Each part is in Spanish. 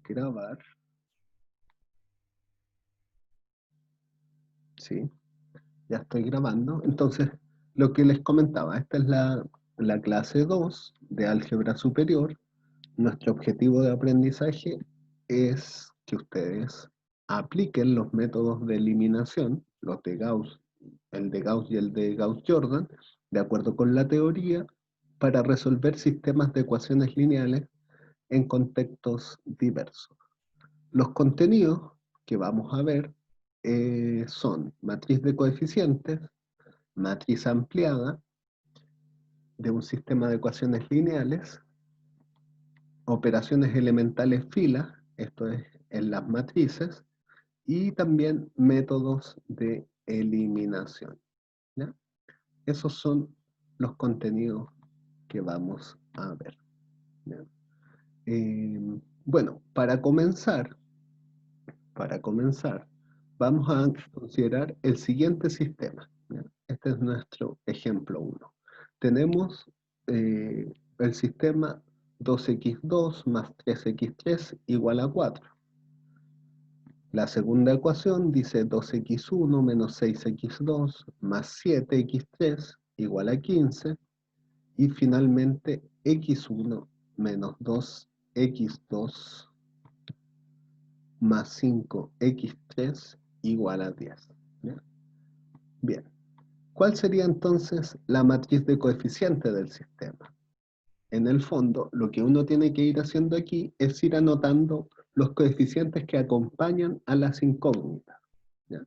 grabar. Sí, ya estoy grabando. Entonces, lo que les comentaba, esta es la clase 2 de álgebra superior. Nuestro objetivo de aprendizaje es que ustedes apliquen los métodos de eliminación, los de Gauss, el de Gauss y el de Gauss-Jordan, de acuerdo con la teoría, para resolver sistemas de ecuaciones lineales en contextos diversos. Los contenidos que vamos a ver son matriz de coeficientes, matriz ampliada de un sistema de ecuaciones lineales, operaciones elementales filas, esto es en las matrices, y también métodos de eliminación. ¿Ya? Esos son los contenidos que vamos a ver. ¿Ya? Bueno, para comenzar, vamos a considerar el siguiente sistema. ¿Ya? Este es nuestro ejemplo 1. Tenemos el sistema 2x2 más 3x3 igual a 4. La segunda ecuación dice 2x1 menos 6x2 más 7x3 igual a 15. Y finalmente x1 menos 2x2 más 5x3 igual a 10. ¿Ya? Bien. ¿Cuál sería entonces la matriz de coeficiente del sistema? En el fondo, lo que uno tiene que ir haciendo aquí es ir anotando los coeficientes que acompañan a las incógnitas. ¿Ya?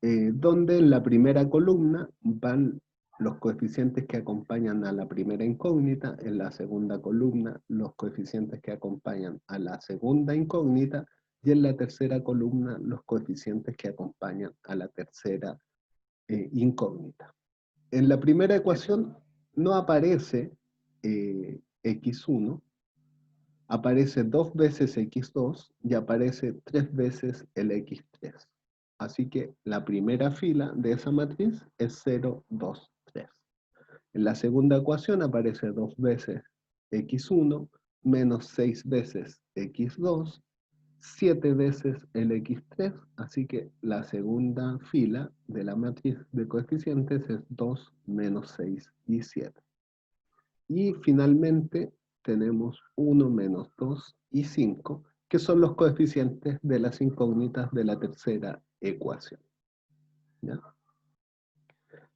Donde en la primera columna van los coeficientes que acompañan a la primera incógnita, en la segunda columna los coeficientes que acompañan a la segunda incógnita, y en la tercera columna los coeficientes que acompañan a la tercera incógnita. En la primera ecuación no aparece x1, aparece 2 veces x2 y aparece 3 veces el x3. Así que la primera fila de esa matriz es 0, 2, 3. En la segunda ecuación aparece 2 veces x1 menos 6 veces x2, 7 veces el x3, así que la segunda fila de la matriz de coeficientes es 2, menos 6 y 7. Y finalmente tenemos 1, menos 2 y 5, que son los coeficientes de las incógnitas de la tercera ecuación. ¿Ya?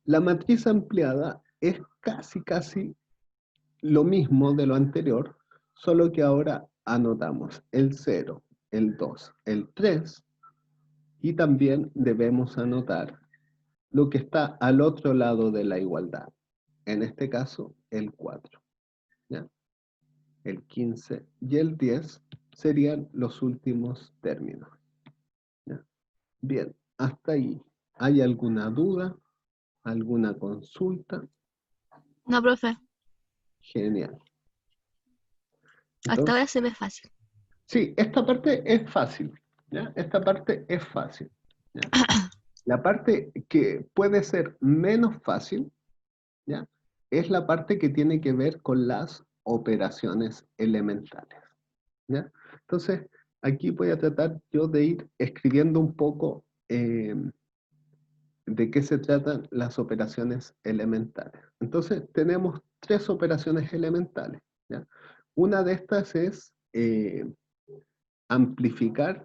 La matriz ampliada es casi lo mismo de lo anterior, solo que ahora anotamos el 0, el 2, el 3, y también debemos anotar lo que está al otro lado de la igualdad. En este caso, el 4. ¿Ya? El 15 y el 10 serían los últimos términos. ¿Ya? Bien, hasta ahí. ¿Hay alguna duda? ¿Alguna consulta? No, profe, Genial. hasta Entonces, ahora se ve fácil. sí, esta parte es fácil. ¿Ya? Esta parte es fácil. ¿Ya? La parte que puede ser menos fácil, ¿ya? Es la parte que tiene que ver con las operaciones elementales. ¿Ya? Entonces, aquí voy a tratar yo de ir escribiendo un poco de qué se tratan las operaciones elementales. Entonces, tenemos 3 operaciones elementales. ¿Ya? Una de estas es amplificar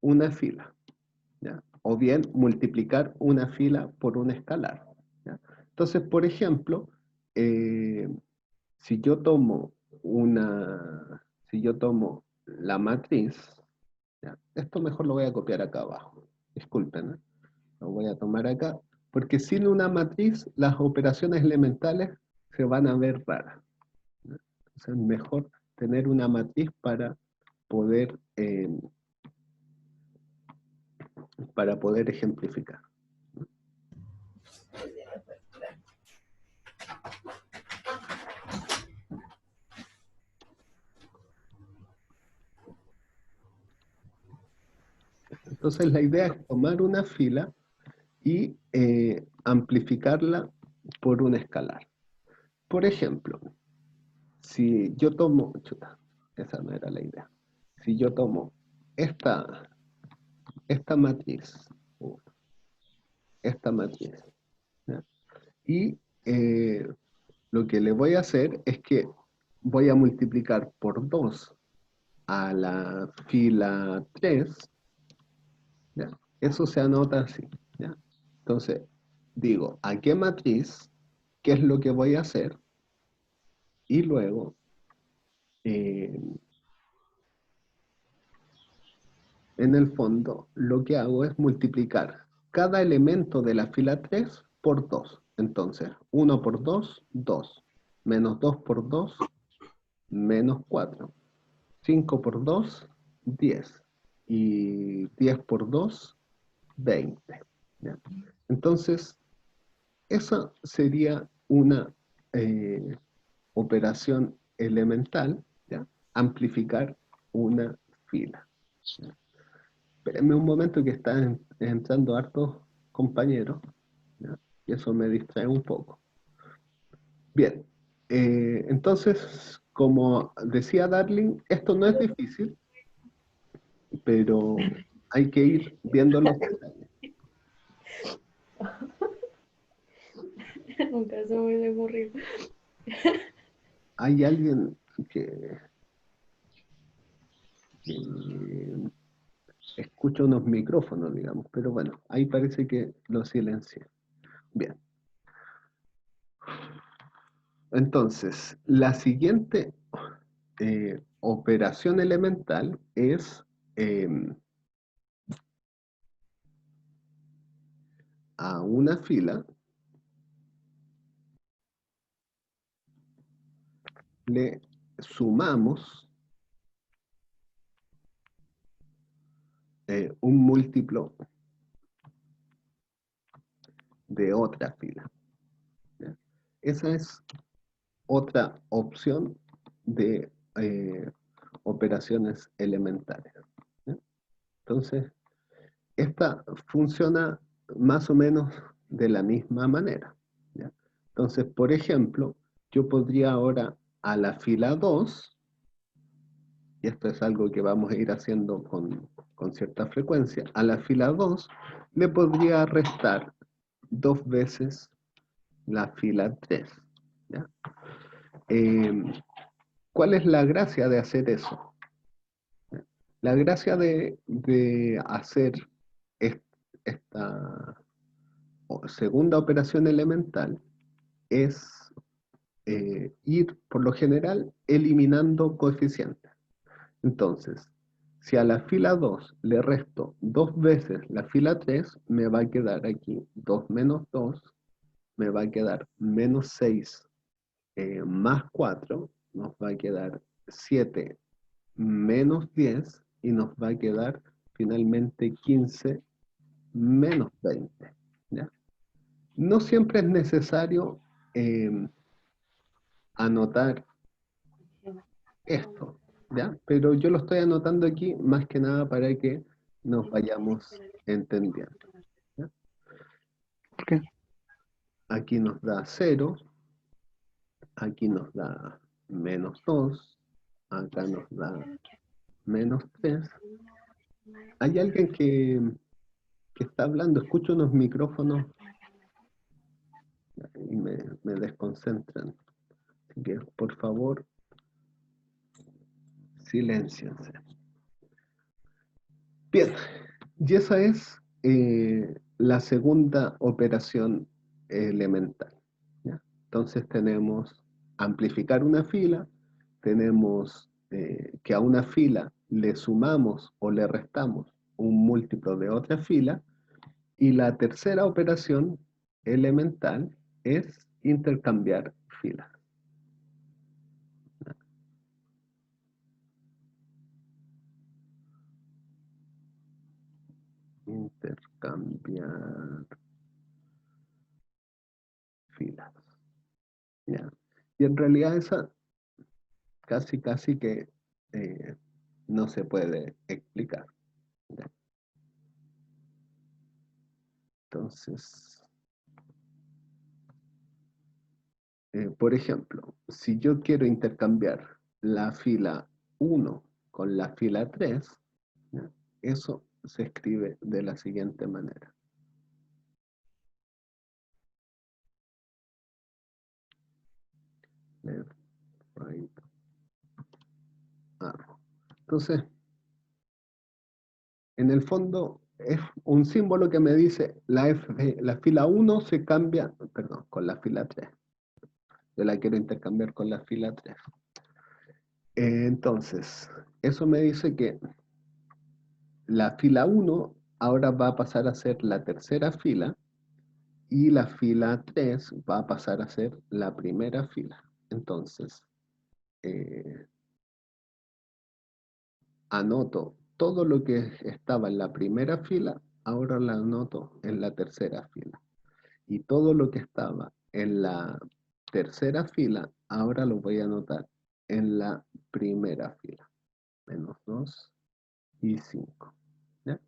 una fila, ¿ya? O bien multiplicar una fila por un escalar. ¿Ya? Entonces, por ejemplo, si yo tomo la matriz, ¿ya? Esto mejor lo voy a copiar acá abajo, disculpen, ¿eh? Lo voy a tomar acá, porque sin una matriz las operaciones elementales se van a ver raras, ¿ya? Entonces es mejor tener una matriz para poder ejemplificar. Entonces la idea es tomar una fila y amplificarla por un escalar. Por ejemplo, si yo tomo esa no era la idea. Si yo tomo esta matriz, esta matriz, ¿ya? Y lo que le voy a hacer es que voy a multiplicar por 2 a la fila 3, ¿ya? Eso se anota así, ¿ya? Entonces, digo, ¿a qué matriz? ¿Qué es lo que voy a hacer? Y luego, eh, en el fondo, lo que hago es multiplicar cada elemento de la fila 3 por 2. Entonces, 1 por 2, 2. Menos 2 por 2, menos 4. 5 por 2, 10. Y 10 por 2, 20. ¿Ya? Entonces, esa sería una eh, operación elemental, ¿ya? Amplificar una fila. ¿Ya? Espérenme un momento que están entrando hartos compañeros, ¿ya? Y eso me distrae un poco. Bien, entonces, como decía Darling, esto no es difícil, pero hay que ir viendo los detalles. Nunca se me hubiese ocurrido. Hay alguien que escucha unos micrófonos, digamos, pero bueno, ahí parece que lo silencié. Bien. Entonces, la siguiente operación elemental es a una fila le sumamos un múltiplo de otra fila. ¿Ya? Esa es otra opción de operaciones elementales. ¿Ya? Entonces, esta funciona más o menos de la misma manera. ¿Ya? Entonces, por ejemplo, yo podría ahora a la fila 2, y esto es algo que vamos a ir haciendo con cierta frecuencia, a la fila 2 le podría restar 2 veces la fila 3. ¿Ya? ¿Cuál es la gracia de hacer eso? La gracia de hacer esta segunda operación elemental es ir, por lo general, eliminando coeficientes. Entonces, si a la fila 2 le resto 2 veces la fila 3, me va a quedar aquí 2 menos 2, me va a quedar menos 6 más 4, nos va a quedar 7 menos 10 y nos va a quedar finalmente 15 menos 20. ¿Ya? No siempre es necesario anotar esto, ¿ya? Pero yo lo estoy anotando aquí más que nada para que nos vayamos entendiendo. ¿Ya? Ok. Aquí nos da 0, aquí nos da menos 2, acá nos da menos 3. Hay alguien que está hablando, escucho unos micrófonos y me desconcentran. Así que, por favor, silénciense. Bien, y esa es la segunda operación elemental. ¿Ya? Entonces tenemos amplificar una fila, tenemos que a una fila le sumamos o le restamos un múltiplo de otra fila, y la tercera operación elemental es intercambiar filas. Intercambiar filas. ¿Ya? Y en realidad esa casi que no se puede explicar. ¿Ya? Entonces, por ejemplo, si yo quiero intercambiar la fila 1 con la fila 3, ¿ya? Eso se escribe de la siguiente manera. Left, right, arrow. Entonces, en el fondo es un símbolo que me dice la fila 1 se cambia, perdón, con la fila 3. Yo la quiero intercambiar con la fila 3. Entonces, eso me dice que la fila 1 ahora va a pasar a ser la tercera fila y la fila 3 va a pasar a ser la primera fila. Entonces, anoto todo lo que estaba en la primera fila, ahora lo anoto en la tercera fila. Y todo lo que estaba en la tercera fila, ahora lo voy a anotar en la primera fila. Menos 2 y 5. ¿Ya?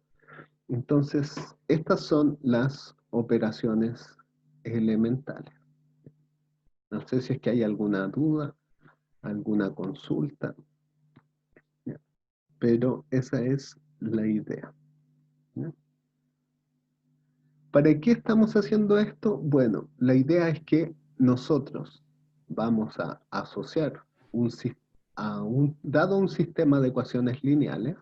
Entonces, estas son las operaciones elementales. No sé si es que hay alguna duda, alguna consulta, ¿ya? Pero esa es la idea. ¿Ya? ¿Para qué estamos haciendo esto? Bueno, la idea es que nosotros vamos a asociar dado un sistema de ecuaciones lineales,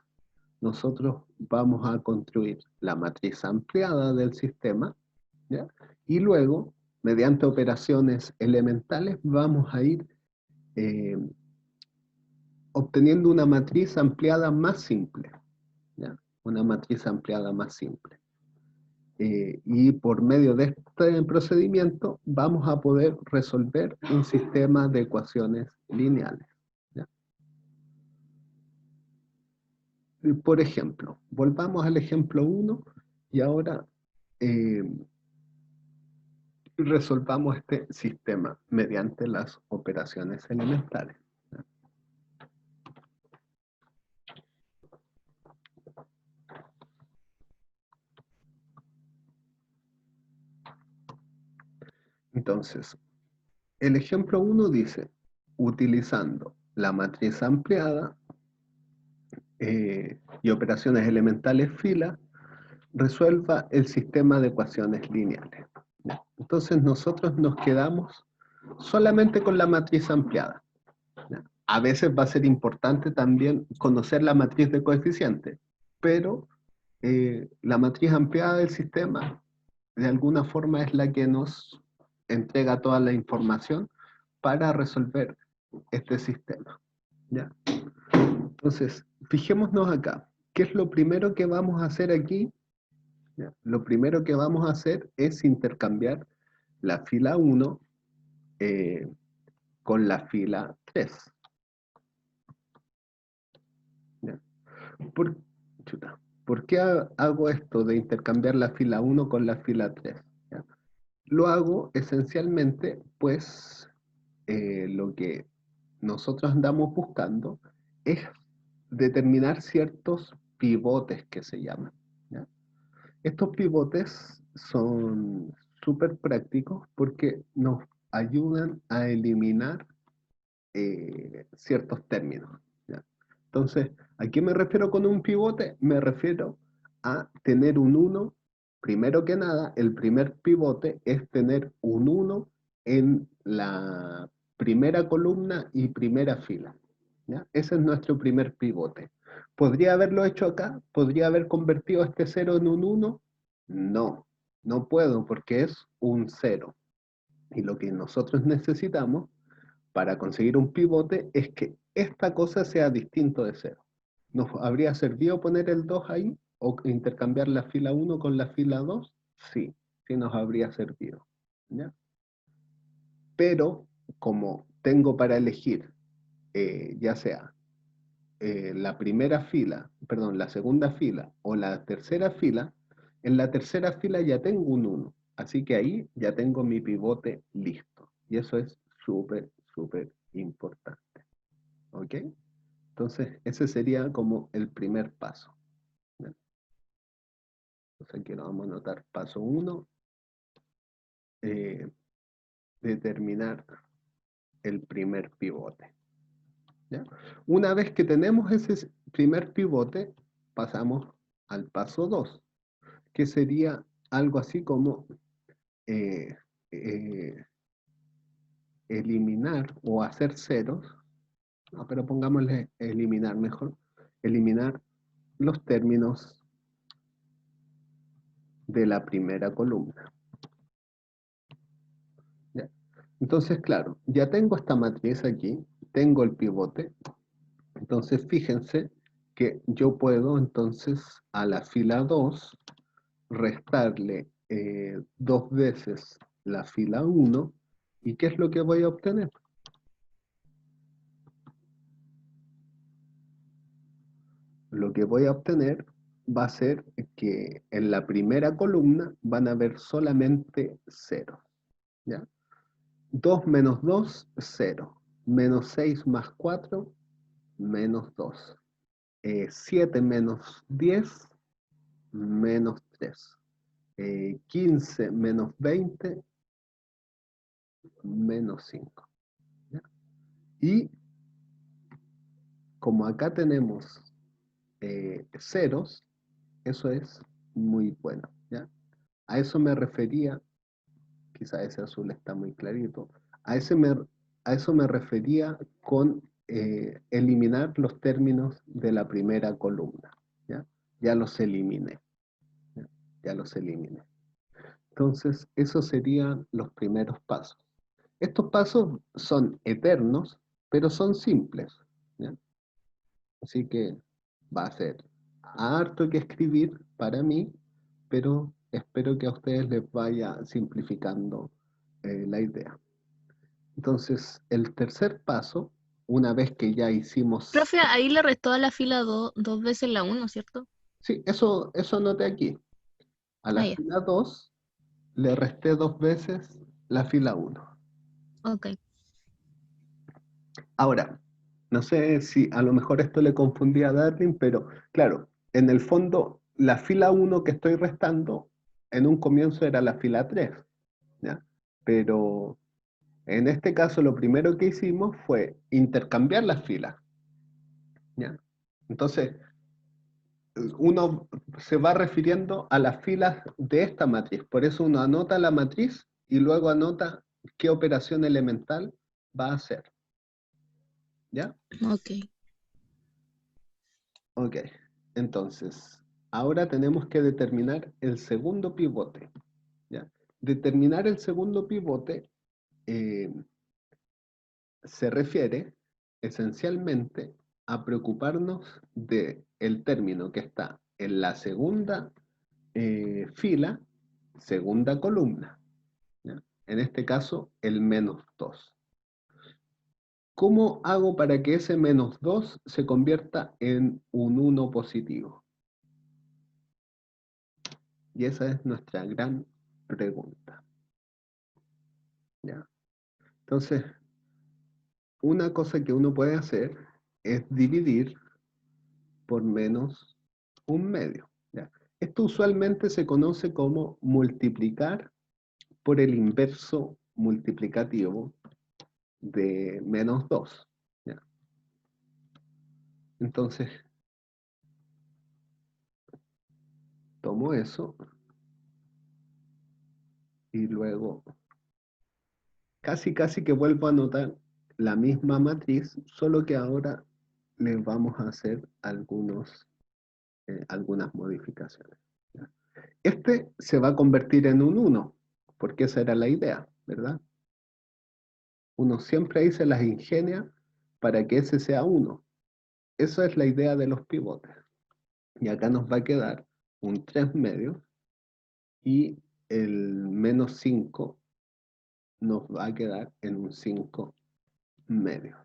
nosotros vamos a construir la matriz ampliada del sistema, ¿ya? Y luego, mediante operaciones elementales, vamos a ir obteniendo una matriz ampliada más simple, ¿ya? Una matriz ampliada más simple. Y por medio de este procedimiento vamos a poder resolver un sistema de ecuaciones lineales, ¿ya? Por ejemplo, volvamos al ejemplo 1 y ahora resolvamos este sistema mediante las operaciones elementales, ¿ya? Entonces, el ejemplo 1 dice, utilizando la matriz ampliada y operaciones elementales fila, resuelva el sistema de ecuaciones lineales. ¿Ya? Entonces nosotros nos quedamos solamente con la matriz ampliada, ¿ya? A veces va a ser importante también conocer la matriz de coeficientes, pero la matriz ampliada del sistema de alguna forma es la que nos entrega toda la información para resolver este sistema, ¿ya? Entonces, fijémonos acá. ¿Qué es lo primero que vamos a hacer aquí? ¿Ya? Lo primero que vamos a hacer es intercambiar la fila 1 con la fila 3. ¿Ya? Chuta, ¿por qué hago esto de intercambiar la fila 1 con la fila 3? ¿Ya? Lo hago esencialmente, pues, lo que nosotros andamos buscando es determinar ciertos pivotes que se llaman, ¿ya? Estos pivotes son súper prácticos porque nos ayudan a eliminar ciertos términos, ¿ya? Entonces, ¿a qué me refiero con un pivote? Me refiero a tener un 1. Primero que nada, el primer pivote es tener un 1 en la primera columna y primera fila, ¿ya? Ese es nuestro primer pivote. ¿Podría haberlo hecho acá? ¿Podría haber convertido este 0 en un 1? No, no puedo porque es un 0. Y lo que nosotros necesitamos para conseguir un pivote es que esta cosa sea distinto de 0. ¿Nos habría servido poner el 2 ahí o intercambiar la fila 1 con la fila 2? Sí, sí nos habría servido, ¿ya? Pero como tengo para elegir ya sea la primera fila, perdón, la segunda fila o la tercera fila, en la tercera fila ya tengo un 1, así que ahí ya tengo mi pivote listo. Y eso es súper, súper importante. ¿Ok? Entonces, ese sería como el primer paso, ¿ya? Entonces aquí lo vamos a anotar. Paso 1, determinar el primer pivote, ¿ya? Una vez que tenemos ese primer pivote, pasamos al paso 2, que sería algo así como eh, eh, eliminar o hacer ceros, no, pero pongámosle eliminar mejor, eliminar los términos de la primera columna. ¿Ya? Entonces, claro, ya tengo esta matriz aquí, tengo el pivote, entonces fíjense que yo puedo entonces a la fila 2 restarle 2 veces la fila 1, ¿y qué es lo que voy a obtener? Lo que voy a obtener va a ser que en la primera columna van a haber solamente 0. ¿Ya? 2 menos 2, 0. Menos 6 más 4, menos 2. 7 menos 10, menos 3. 15 menos 20, menos 5. ¿Ya? Y como acá tenemos ceros, eso es muy bueno. ¿Ya? A eso me refería, quizá ese azul está muy clarito, a eso me refería con eliminar los términos de la primera columna. ¿Ya? Ya los eliminé. ¿Ya? Ya los eliminé. Entonces, esos serían los primeros pasos. Estos pasos son eternos, pero son simples. ¿Ya? Así que va a ser harto que escribir para mí, pero espero que a ustedes les vaya simplificando la idea. Entonces, el tercer paso, una vez que ya hicimos... Profe, ahí le restó a la fila dos veces la 1, ¿cierto? Sí, eso anoté aquí. A Ah, la ya. fila 2 le resté 2 veces la fila 1. Ok. Ahora, no sé si a lo mejor esto le confundía a Darwin, pero claro, en el fondo la fila 1 que estoy restando en un comienzo era la fila 3, ¿ya? Pero en este caso lo primero que hicimos fue intercambiar las filas, ¿ya? Entonces, uno se va refiriendo a las filas de esta matriz, por eso uno anota la matriz y luego anota qué operación elemental va a hacer, ¿ya? Ok. Ok, entonces, ahora tenemos que determinar el segundo pivote, ¿ya? Determinar el segundo pivote eh, se refiere esencialmente a preocuparnos de el término que está en la segunda fila, segunda columna, ¿ya? En este caso, el menos 2. ¿Cómo hago para que ese menos 2 se convierta en un 1 positivo? Y esa es nuestra gran pregunta, ¿ya? Entonces, una cosa que uno puede hacer es dividir por menos un medio, ¿ya? Esto usualmente se conoce como multiplicar por el inverso multiplicativo de menos 2, ¿ya? Entonces, tomo eso y luego casi que vuelvo a anotar la misma matriz, solo que ahora le vamos a hacer algunas modificaciones, ¿ya? Este se va a convertir en un 1, porque esa era la idea, ¿verdad? Uno siempre ahí se las ingenia para que ese sea 1. Esa es la idea de los pivotes. Y acá nos va a quedar un 3 medios y el menos 5 nos va a quedar en un 5 medios.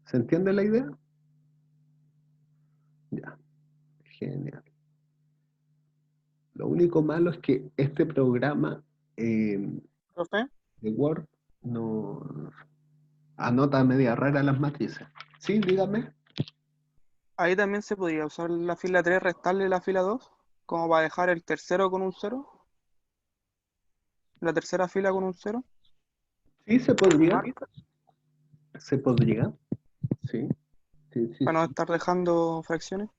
¿Se entiende la idea? Ya, genial. Lo único malo es que este programa Profe, de Word no anota media rara las matrices. Sí, dígame. ahí también se podría usar la fila 3, restarle la fila 2, como para dejar el tercero con un cero, la tercera fila con un cero, Sí, se y podría. sumar. Se podría. Sí, sí, sí, para no sí. estar dejando fracciones.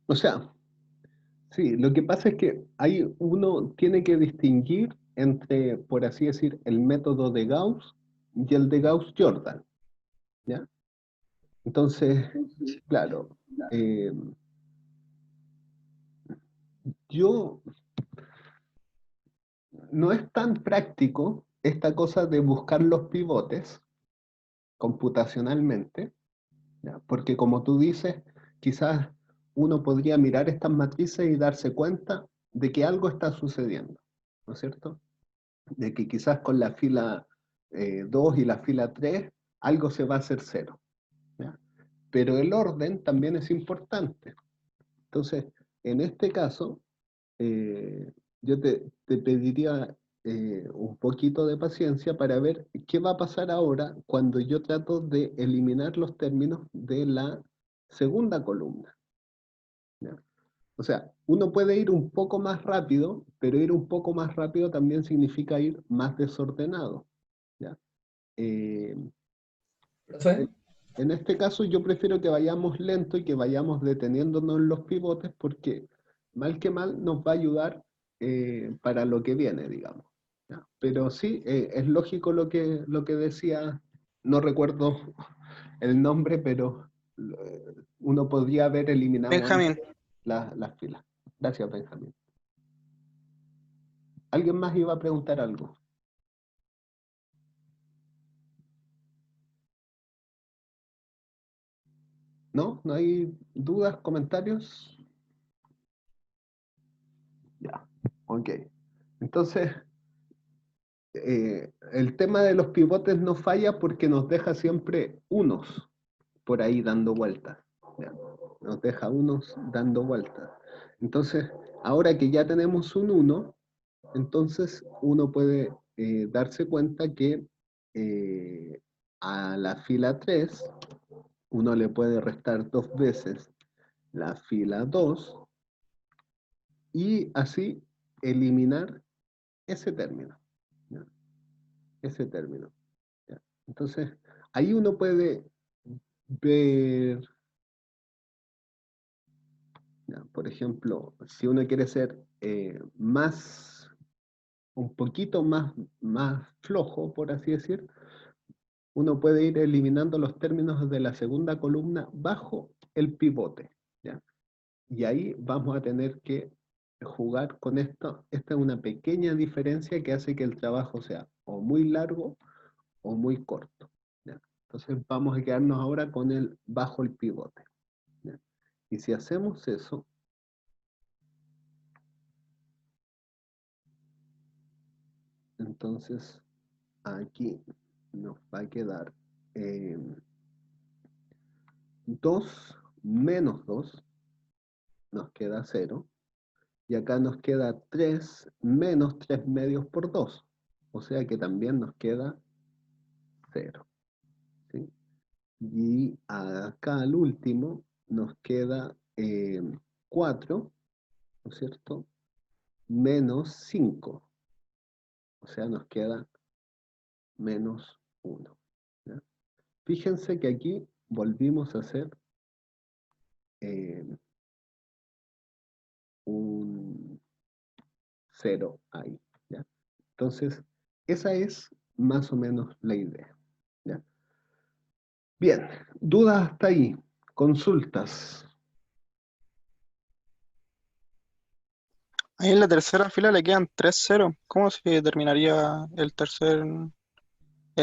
O sea, sí, lo que pasa es que uno tiene que distinguir entre, por así decir, el método de Gauss y el de Gauss-Jordan, ¿ya? Entonces, claro, eh, yo no es tan práctico esta cosa de buscar los pivotes computacionalmente, ¿ya? Porque como tú dices, quizás uno podría mirar estas matrices y darse cuenta de que algo está sucediendo, ¿no es cierto? De que quizás con la fila 2 y la fila 3 algo se va a hacer cero, ¿ya? Pero el orden también es importante. Entonces, en este caso, yo te pediría un poquito de paciencia para ver qué va a pasar ahora cuando yo trato de eliminar los términos de la segunda columna, ¿ya? O sea, uno puede ir un poco más rápido, pero ir un poco más rápido también significa ir más desordenado, ¿ya? Eh, Profe, en este caso yo prefiero que vayamos lento y que vayamos deteniéndonos en los pivotes porque mal que mal nos va a ayudar para lo que viene, digamos, ¿ya? Pero sí, es lógico lo que decía, no recuerdo el nombre, pero uno podría haber eliminado antes Benjamín, las filas. Gracias, Benjamín. ¿Alguien más iba a preguntar algo? ¿No? ¿No hay dudas, comentarios? Ya, ok. Entonces, el tema de los pivotes no falla porque nos deja siempre unos por ahí dando vueltas, ¿ya? Nos deja unos dando vueltas. Entonces, ahora que ya tenemos un 1, entonces uno puede darse cuenta que a la fila 3 uno le puede restar 2 veces la fila 2 y así eliminar ese término, ¿ya? Ese término, ¿ya? Entonces, ahí uno puede ver, ¿ya? Por ejemplo, si uno quiere ser un poquito más flojo, por así decir, uno puede ir eliminando los términos de la segunda columna bajo el pivote, ¿ya? Y ahí vamos a tener que jugar con esto. Esta es una pequeña diferencia que hace que el trabajo sea o muy largo o muy corto, ¿ya? Entonces vamos a quedarnos ahora con el bajo el pivote, ¿ya? Y si hacemos eso, entonces aquí nos va a quedar 2 menos 2, nos queda 0. Y acá nos queda 3 menos 3 medios por 2. O sea que también nos queda 0, ¿sí? Y acá al último nos queda 4, ¿no es cierto? Menos 5. O sea, nos queda menos 1, ¿ya? Fíjense que aquí volvimos a hacer eh, un 0 ahí, ¿ya? Entonces, esa es más o menos la idea, ¿ya? Bien, dudas hasta ahí, consultas. ahí en la tercera fila le quedan 3 ceros. ¿Cómo se determinaría el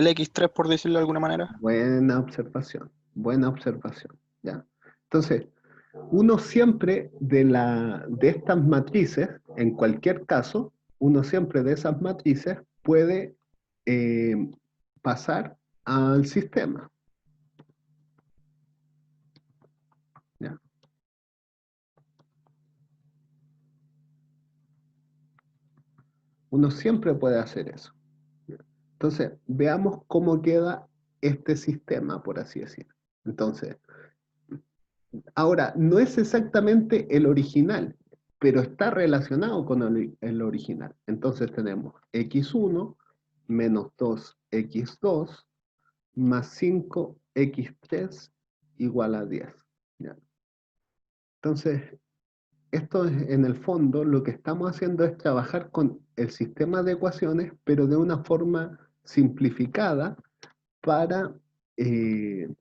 X3 por decirlo de alguna manera? Buena observación, ¿ya? Entonces, uno siempre de estas matrices, en cualquier caso, uno siempre de esas matrices puede eh, pasar al sistema, ¿ya? Uno siempre puede hacer eso. Entonces, veamos cómo queda este sistema, por así decirlo. Entonces, ahora, no es exactamente el original, pero está relacionado con el original. Entonces tenemos x1 menos 2x2 más 5x3 igual a 10. ¿Ya? Entonces, esto es, en el fondo, lo que estamos haciendo es trabajar con el sistema de ecuaciones, pero de una forma simplificada para, en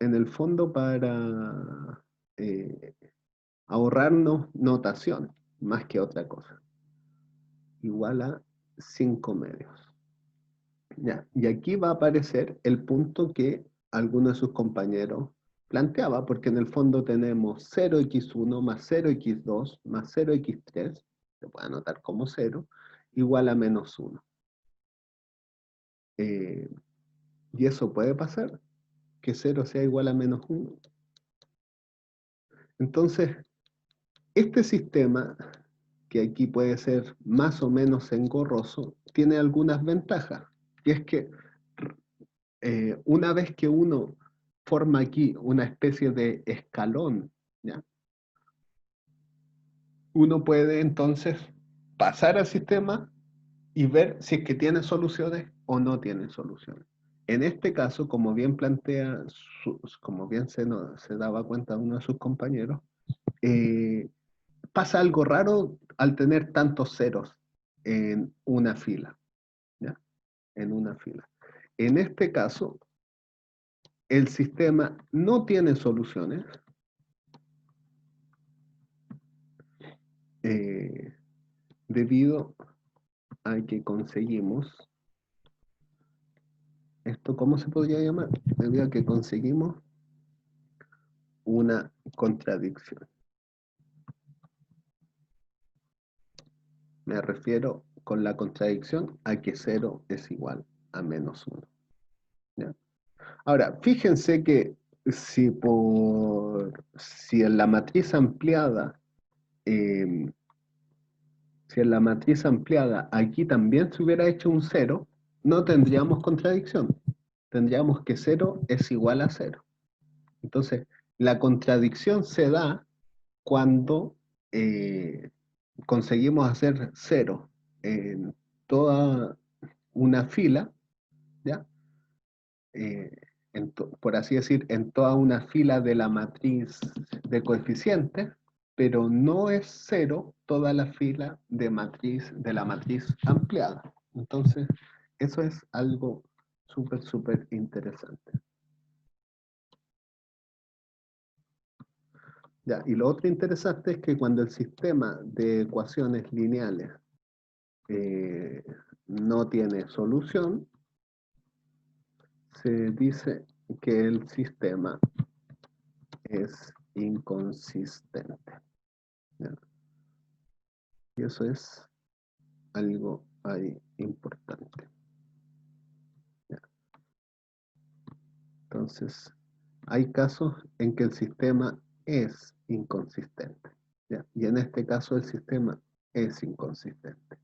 el fondo, para ahorrarnos notación, más que otra cosa. Igual a 5 medios. Ya, y aquí va a aparecer el punto que alguno de sus compañeros planteaba, porque en el fondo tenemos 0x1 más 0x2 más 0x3, se puede anotar como 0, igual a menos 1. ¿Y eso puede pasar? Que 0 sea igual a menos 1. Entonces, este sistema, que aquí puede ser más o menos engorroso, tiene algunas ventajas. Y es que una vez que uno forma aquí una especie de escalón, ¿ya? Uno puede entonces pasar al sistema y ver si es que tiene soluciones o no tiene soluciones. En este caso, como bien plantea, como bien se daba cuenta uno de sus compañeros, pasa algo raro al tener tantos ceros en una fila, ¿ya? En una fila. En este caso, el sistema no tiene soluciones debido a que conseguimos, esto ¿cómo se podría llamar? Debido a que conseguimos una contradicción. Me refiero con la contradicción a que 0 es igual a menos 1. ¿Ya? Ahora, fíjense que si en la matriz ampliada, si en la matriz ampliada aquí también se hubiera hecho un 0, no tendríamos contradicción. Tendríamos que 0 es igual a 0. Entonces, la contradicción se da cuando conseguimos hacer 0 en toda una fila, ¿ya? Por así decir, en toda una fila de la matriz de coeficientes, pero no es 0 toda la fila de la matriz ampliada. Entonces, eso es algo súper, súper interesante. Ya, y lo otro interesante es que cuando el sistema de ecuaciones lineales no tiene solución, se dice que el sistema es inconsistente. ¿Ya? Y eso es algo ahí importante. ¿Ya? Entonces, hay casos en que el sistema es inconsistente. ¿Ya? Y en este caso el sistema es inconsistente.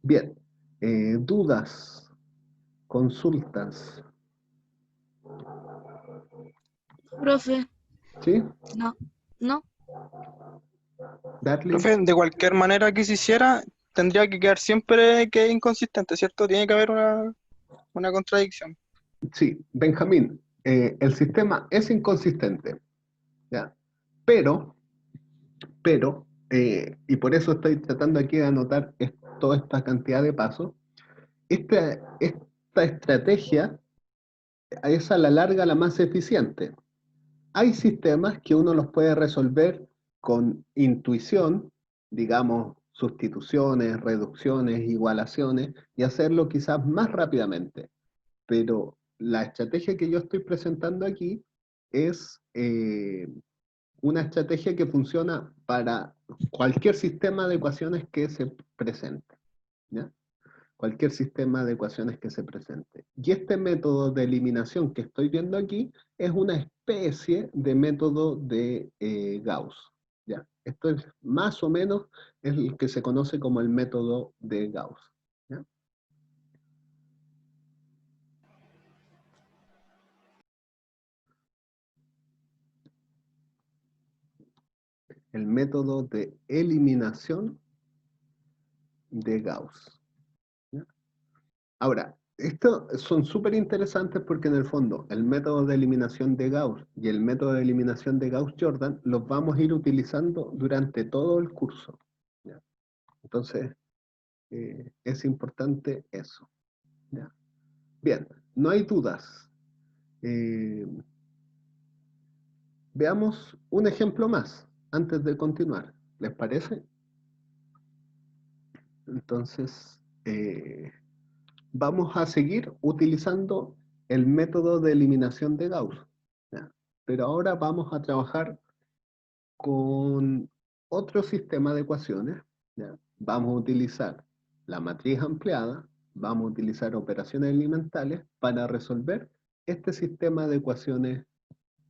Bien, dudas, consultas, Profe, ¿sí? no, no, Darling, Profe, de cualquier manera que se hiciera, tendría que quedar siempre que es inconsistente, ¿cierto? Tiene que haber una contradicción. sí, Benjamín, el sistema es inconsistente, ¿ya? Pero, y por eso estoy tratando aquí de anotar toda esta cantidad de pasos, esta estrategia es a la larga la más eficiente. Hay sistemas que uno los puede resolver con intuición, digamos, sustituciones, reducciones, igualaciones, y hacerlo quizás más rápidamente. Pero la estrategia que yo estoy presentando aquí es una estrategia que funciona para cualquier sistema de ecuaciones que se presente, ¿ya? Cualquier sistema de ecuaciones que se presente. Y este método de eliminación que estoy viendo aquí es una especie de método de Gauss, ¿ya? Esto es más o menos el que se conoce como el método de Gauss, ¿ya? El método de eliminación de Gauss, ¿ya? Ahora, Estos son súper interesantes porque en el fondo el método de eliminación de Gauss y el método de eliminación de Gauss-Jordan los vamos a ir utilizando durante todo el curso. ¿Ya? Entonces, es importante eso. ¿Ya? Bien, no hay dudas. Veamos un ejemplo más antes de continuar. ¿Les parece? Entonces, vamos a seguir utilizando el método de eliminación de Gauss. ¿Ya? Pero ahora vamos a trabajar con otro sistema de ecuaciones. ¿Ya? Vamos a utilizar la matriz ampliada, vamos a utilizar operaciones elementales para resolver este sistema de ecuaciones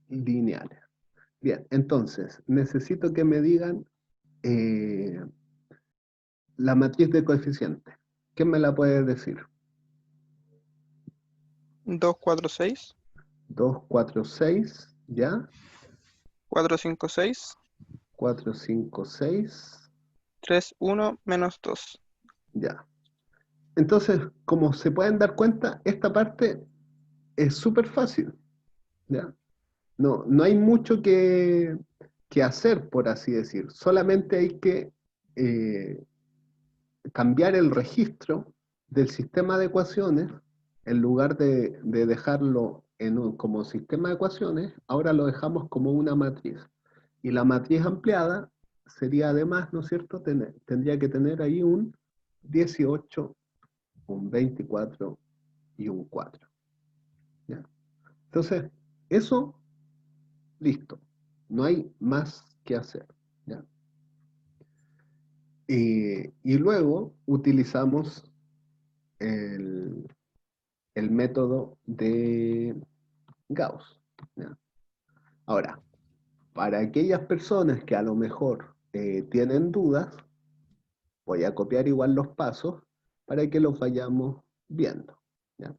lineales. Bien, entonces, necesito que me digan la matriz de coeficientes. ¿Quién me la puede decir? 2, 4, 6. 2, 4, 6, ¿ya? 4, 5, 6. 4, 5, 6, 3, 1, menos 2. ya. Entonces, como se pueden dar cuenta, esta parte es súper fácil, ¿ya? No hay mucho que hacer, por así decir. Solamente hay que cambiar el registro del sistema de ecuaciones. En lugar de dejarlo como sistema de ecuaciones, ahora lo dejamos como una matriz. Y la matriz ampliada sería además, ¿no es cierto? Tendría que tener ahí un 18, un 24 y un 4. ¿Ya? Entonces, eso, listo. No hay más que hacer. ¿Ya? Y luego utilizamos el método de Gauss. ¿Ya? Ahora, para aquellas personas que a lo mejor tienen dudas, voy a copiar igual los pasos para que los vayamos viendo. ¿Ya?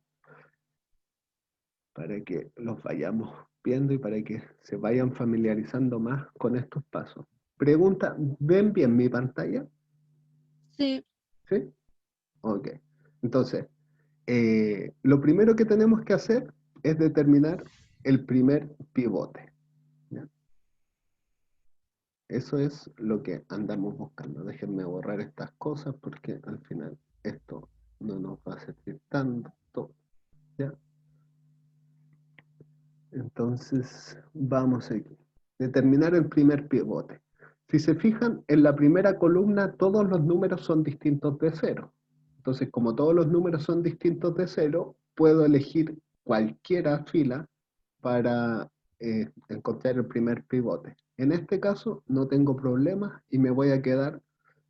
Para que los vayamos viendo y para que se vayan familiarizando más con estos pasos. Pregunta, ¿ven bien mi pantalla? Sí. ¿Sí? Ok. Entonces, lo primero que tenemos que hacer es determinar el primer pivote. ¿Ya? Eso es lo que andamos buscando. Déjenme borrar estas cosas porque al final esto no nos va a servir tanto. ¿Ya? Entonces, vamos aquí. Determinar el primer pivote. Si se fijan, en la primera columna todos los números son distintos de cero. Entonces, como todos los números son distintos de cero, puedo elegir cualquiera fila para encontrar el primer pivote. En este caso, no tengo problemas y me voy a quedar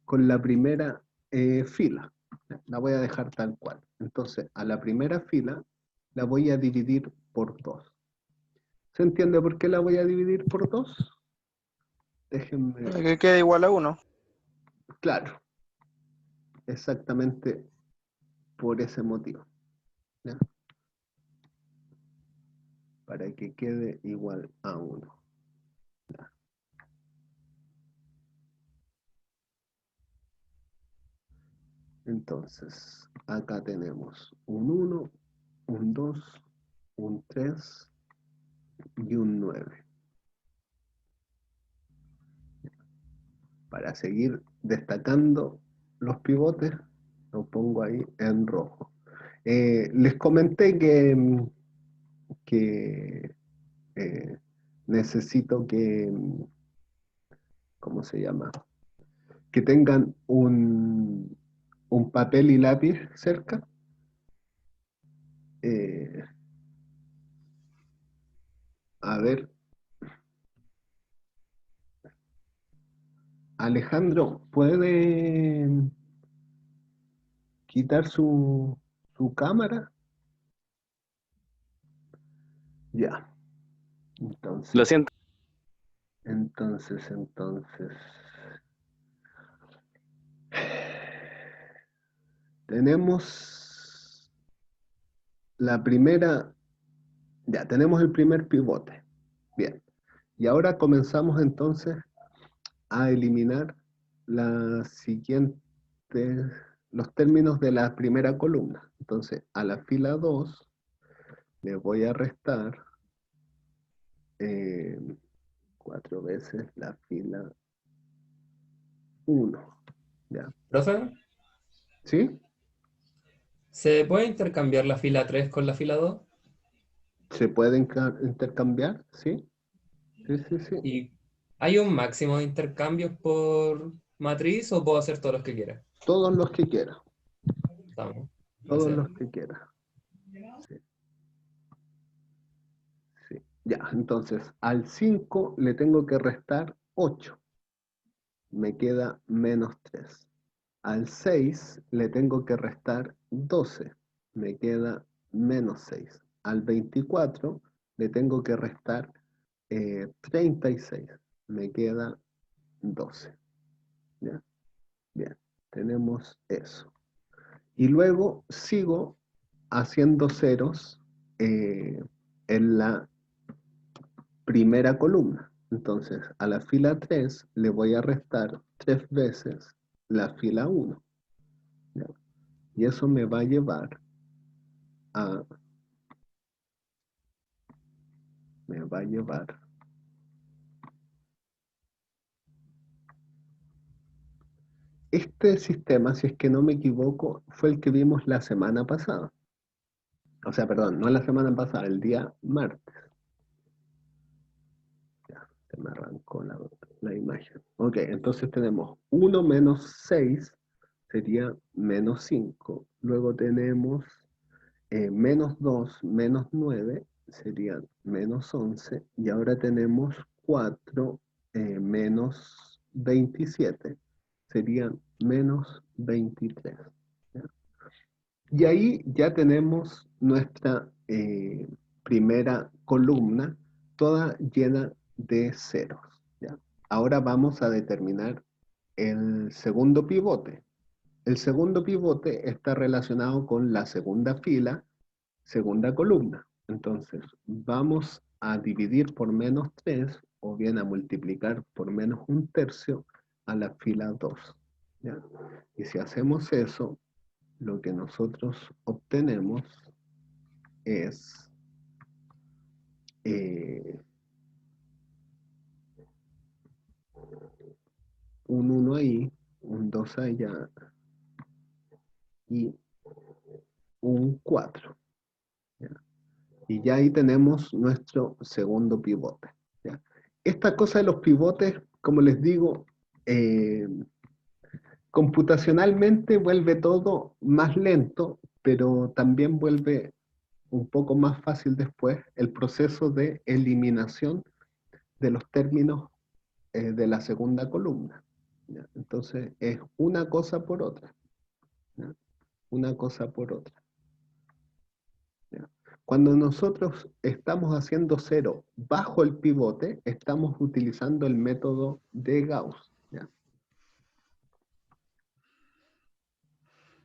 con la primera fila. La voy a dejar tal cual. Entonces, a la primera fila la voy a dividir por 2. ¿Se entiende por qué la voy a dividir por 2? Déjenme... Para que quede igual a 1. Claro, exactamente por ese motivo. ¿Ya? Para que quede igual a 1. ¿Ya? Entonces, acá tenemos un 1, un 2, un 3 y un 9. Para seguir destacando los pivotes, lo pongo ahí en rojo. Les comenté que necesito que, ¿cómo se llama? Que tengan un papel y lápiz cerca. A ver, Alejandro, ¿puede quitar su cámara? Ya. Entonces, Lo siento. entonces. Tenemos la primera, ya, tenemos el primer pivote. Bien. Y ahora comenzamos entonces a eliminar las siguientes los términos de la primera columna. Entonces, a la fila 2 le voy a restar 4 veces la fila 1. ¿Ya? Profe, ¿Sí? ¿se puede intercambiar la fila 3 con la fila 2? ¿Se pueden intercambiar? ¿Sí? Sí, sí, sí. ¿Y hay un máximo de intercambios por matriz o puedo hacer todos los que quiera? Todos los que quiera. Estamos. Todos Gracias. los que quiera. Sí, sí. Ya, entonces, al 5 le tengo que restar 8. Me queda menos 3. Al 6 le tengo que restar 12. Me queda menos 6. Al 24 le tengo que restar 36. Me queda 12. ¿Ya? Bien, tenemos eso. Y luego sigo haciendo ceros en la primera columna. Entonces, a la fila 3 le voy a restar 3 veces la fila 1. ¿Ya? Y eso me va a llevar a... Me va a llevar... Este sistema, si es que no me equivoco, fue el que vimos la semana pasada. O sea, perdón, no la semana pasada, el día martes. Ya, se me arrancó la imagen. Ok, entonces tenemos 1 menos 6 sería menos 5. Luego tenemos menos 2 menos 9 serían menos 11. Y ahora tenemos 4 menos 27 serían menos 23. ¿Ya? Y ahí ya tenemos nuestra primera columna toda llena de ceros. ¿Ya? Ahora vamos a determinar el segundo pivote. El segundo pivote está relacionado con la segunda fila, segunda columna. Entonces, vamos a dividir por menos 3 o bien a multiplicar por menos 1/3 a la fila 2. ¿Ya? Y si hacemos eso, lo que nosotros obtenemos es un 1 ahí, un 2 allá y un 4. ¿Ya? Y ya ahí tenemos nuestro segundo pivote. ¿Ya? Esta cosa de los pivotes, como les digo, computacionalmente vuelve todo más lento, pero también vuelve un poco más fácil después el proceso de eliminación de los términos de la segunda columna. ¿Ya? Entonces es una cosa por otra. ¿Ya? Una cosa por otra. ¿Ya? Cuando nosotros estamos haciendo cero bajo el pivote, estamos utilizando el método de Gauss. ¿Ya?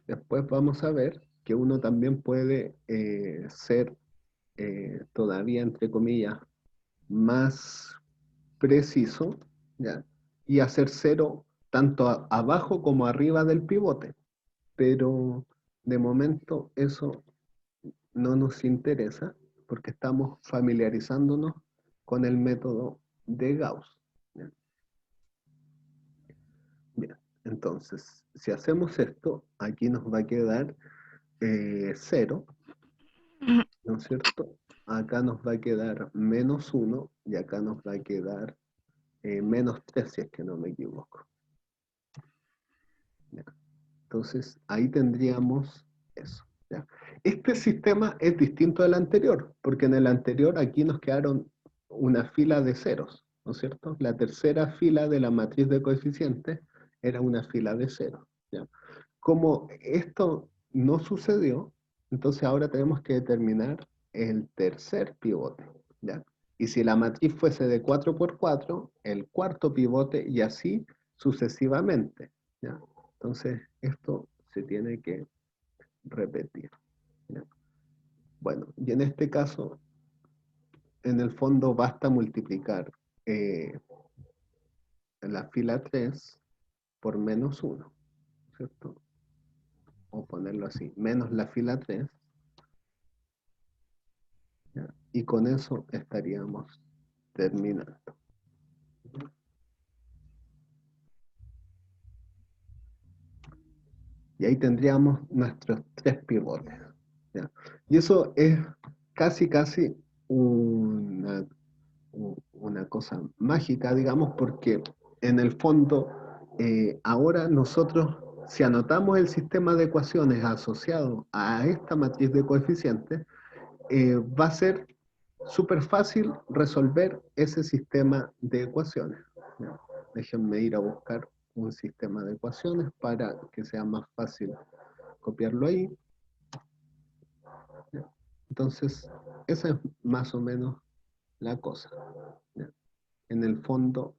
Después vamos a ver que uno también puede ser todavía, entre comillas, más preciso, ¿ya? Y hacer cero tanto abajo como arriba del pivote. Pero de momento eso no nos interesa porque estamos familiarizándonos con el método de Gauss. ¿Ya? Bien, entonces, si hacemos esto, aquí nos va a quedar 0, ¿no es cierto? Acá nos va a quedar menos 1 y acá nos va a quedar menos 3 si es que no me equivoco. ¿Ya? Entonces, ahí tendríamos eso. ¿Ya? Este sistema es distinto al anterior, porque en el anterior aquí nos quedaron una fila de ceros, ¿no es cierto? La tercera fila de la matriz de coeficientes era una fila de ceros. ¿Ya? Como esto no sucedió, entonces ahora tenemos que determinar el tercer pivote. ¿Ya? Y si la matriz fuese de 4 por 4, el cuarto pivote y así sucesivamente. ¿Ya? Entonces, esto se tiene que repetir. ¿Ya? Bueno, y en este caso, en el fondo basta multiplicar la fila 3 por menos 1, ¿cierto? o ponerlo así, menos la fila 3, ¿ya? Y con eso estaríamos terminando. Y ahí tendríamos nuestros 3 pivotes, ¿ya? Y eso es casi una cosa mágica, digamos, porque en el fondo, ahora nosotros, si anotamos el sistema de ecuaciones asociado a esta matriz de coeficientes, va a ser súper fácil resolver ese sistema de ecuaciones, ¿ya? Déjenme ir a buscar un sistema de ecuaciones para que sea más fácil copiarlo ahí. ¿Ya? Entonces, esa es más o menos la cosa, ¿ya? En el fondo,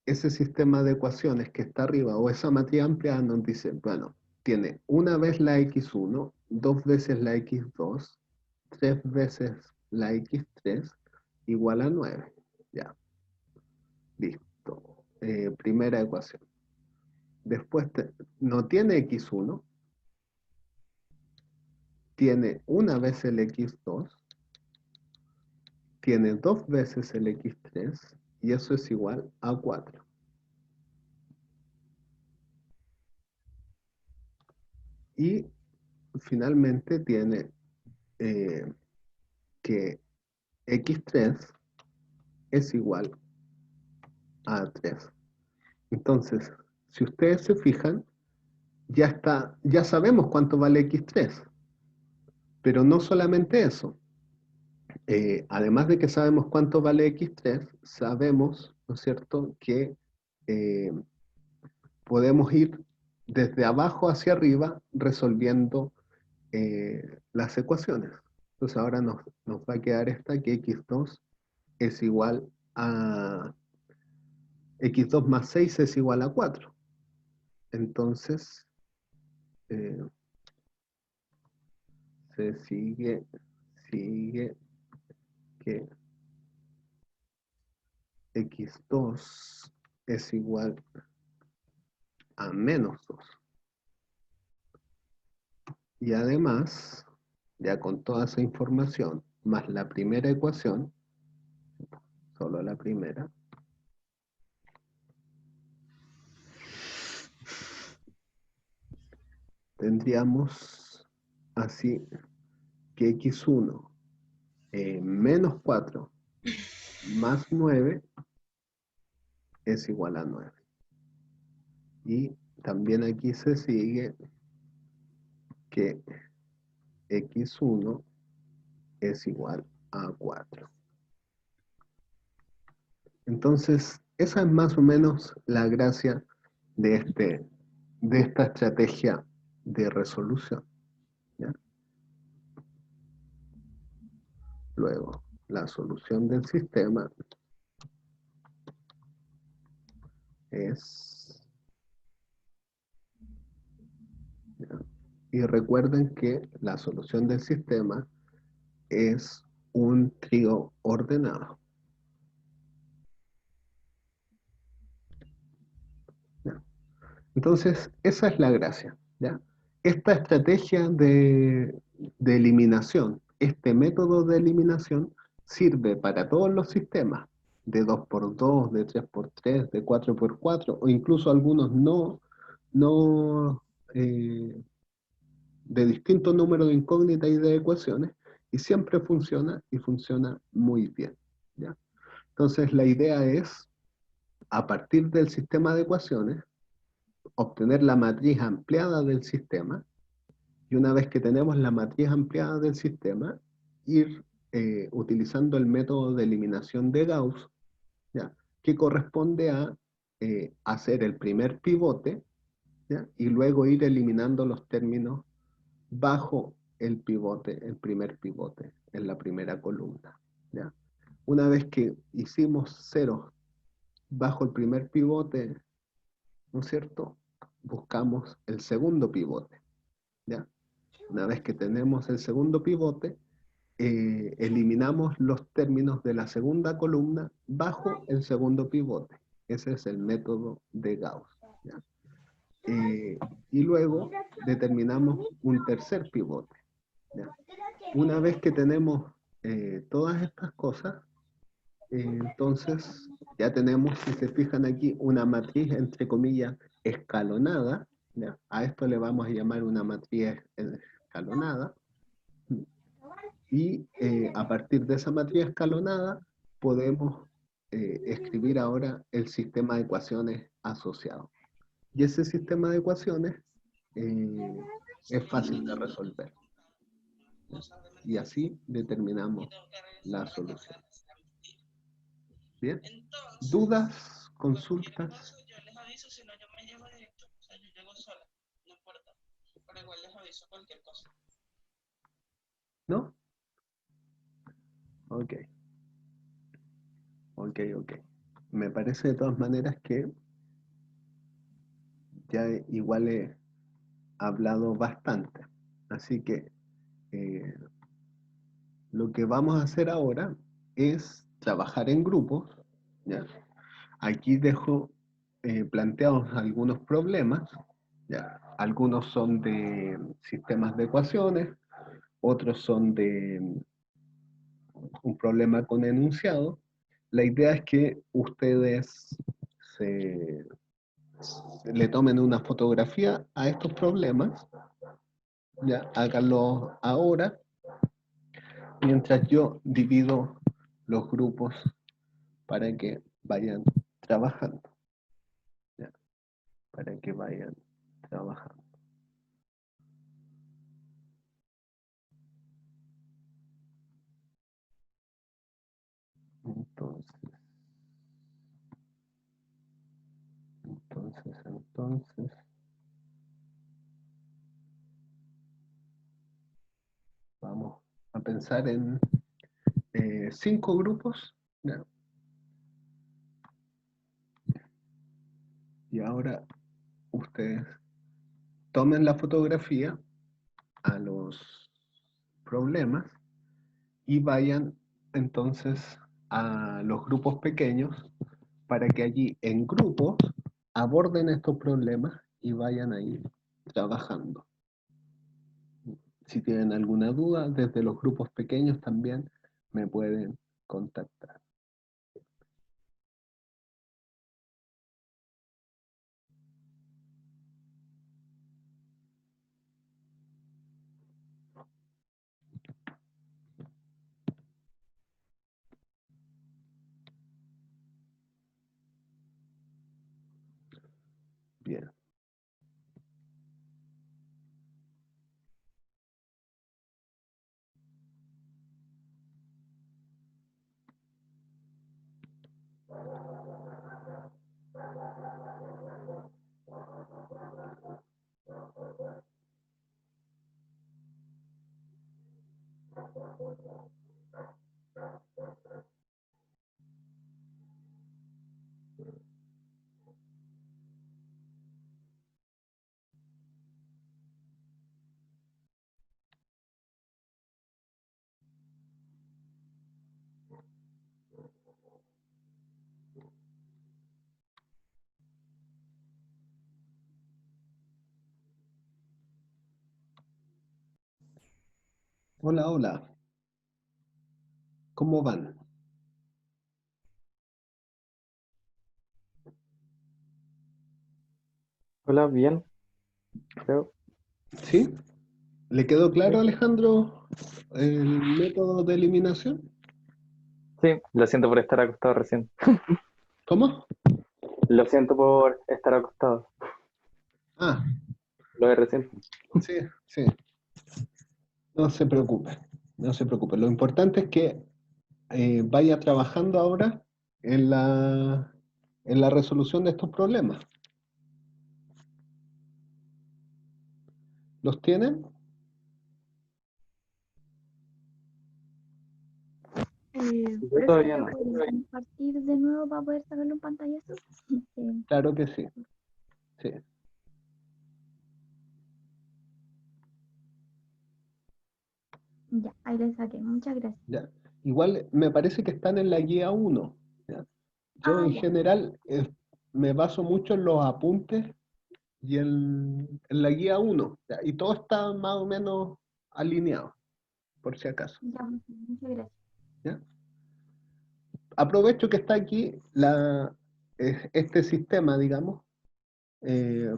ese sistema de ecuaciones que está arriba, o esa matriz ampliada, nos dice, bueno, tiene una vez la x1, dos veces la x2, tres veces la x3, igual a 9. Ya, listo. Primera ecuación. Después no tiene x1, tiene una vez el x2, tiene dos veces el x3, y eso es igual a 4. Y finalmente tiene que x3 es igual a 3. Entonces, si ustedes se fijan, ya sabemos cuánto vale x3. Pero no solamente eso. Además de que sabemos cuánto vale x3, sabemos, ¿no es cierto?, que podemos ir desde abajo hacia arriba resolviendo las ecuaciones. Entonces ahora nos va a quedar esta, que x2 es igual a x2 más 6 es igual a 4. Entonces, se sigue que x2 es igual a menos 2. Y además, ya con toda esa información, más la primera ecuación, solo la primera, tendríamos así que x1 menos 4 más 9 es igual a 9. Y también aquí se sigue que x1 es igual a 4. Entonces, esa es más o menos la gracia de esta estrategia de resolución, ¿ya? Luego, la solución del sistema es... ¿ya? Y recuerden que la solución del sistema es un trío ordenado, ¿ya? Entonces, esa es la gracia, ¿ya? Esta estrategia de eliminación, este método de eliminación, sirve para todos los sistemas, de 2×2, de 3×3, de 4×4, o incluso algunos no de distinto número de incógnitas y de ecuaciones, y siempre funciona, y funciona muy bien, ¿ya? Entonces, la idea es, a partir del sistema de ecuaciones, obtener la matriz ampliada del sistema, y una vez que tenemos la matriz ampliada del sistema, ir utilizando el método de eliminación de Gauss, ¿ya?, que corresponde a hacer el primer pivote, ¿ya?, y luego ir eliminando los términos bajo el pivote, el primer pivote, en la primera columna, ¿ya? Una vez que hicimos ceros bajo el primer pivote, ¿no es cierto?, buscamos el segundo pivote, ¿ya? Una vez que tenemos el segundo pivote, eliminamos los términos de la segunda columna bajo el segundo pivote, Ese es el método de Gauss. ¿Ya? Y luego determinamos un tercer pivote. ¿Ya? Una vez que tenemos todas estas cosas, entonces ya tenemos, si se fijan aquí, una matriz entre comillas escalonada. ¿Ya? A esto le vamos a llamar una matriz escalonada. Y a partir de esa matriz escalonada podemos escribir ahora el sistema de ecuaciones asociado. Y ese sistema de ecuaciones es fácil de resolver. Y así determinamos la solución. ¿Bien? ¿Dudas? ¿Consultas? Yo les aviso, si no yo me llevo directo. O sea, yo llego sola, no importa. Pero igual les aviso cualquier cosa. ¿No? Ok. Ok. Me parece de todas maneras que ya igual he hablado bastante. Así que lo que vamos a hacer ahora es trabajar en grupos. ¿Ya? Aquí dejo planteados algunos problemas. ¿Ya? Algunos son de sistemas de ecuaciones, otros son de un problema con enunciado. La idea es que ustedes le tomen una fotografía a estos problemas, ya, háganlo ahora, mientras yo divido los grupos para que vayan trabajando, ya, para que vayan trabajando. Entonces, vamos a pensar en 5 grupos, ¿ya? Y ahora ustedes tomen la fotografía a los problemas y vayan entonces a los grupos pequeños para que allí en grupos aborden estos problemas y vayan ahí trabajando. Si tienen alguna duda, desde los grupos pequeños también me pueden contactar. Bien. Hola, hola. ¿Cómo van? Hola, bien, creo. ¿Sí? ¿Le quedó claro, Sí, Alejandro, el método de eliminación? sí, lo siento por estar acostado recién. ¿Cómo? Lo siento por estar acostado. Ah, Lo de recién. sí. No se preocupe, no se preocupe. Lo importante es que vaya trabajando ahora en la resolución de estos problemas. ¿Los tienen? Yo Profe, todavía ¿me no. podría compartir de nuevo para poder sacarlo en pantallazo? Claro que sí. Sí, Ya, ahí le saqué. Muchas gracias. ya. Igual me parece que están en la guía 1. ¿Ya? Yo en Ya. general me baso mucho en los apuntes y en la guía 1, ¿ya? Y todo está más o menos alineado, por si acaso. Ya, muchas gracias. ¿Ya? Aprovecho que está aquí este sistema, digamos,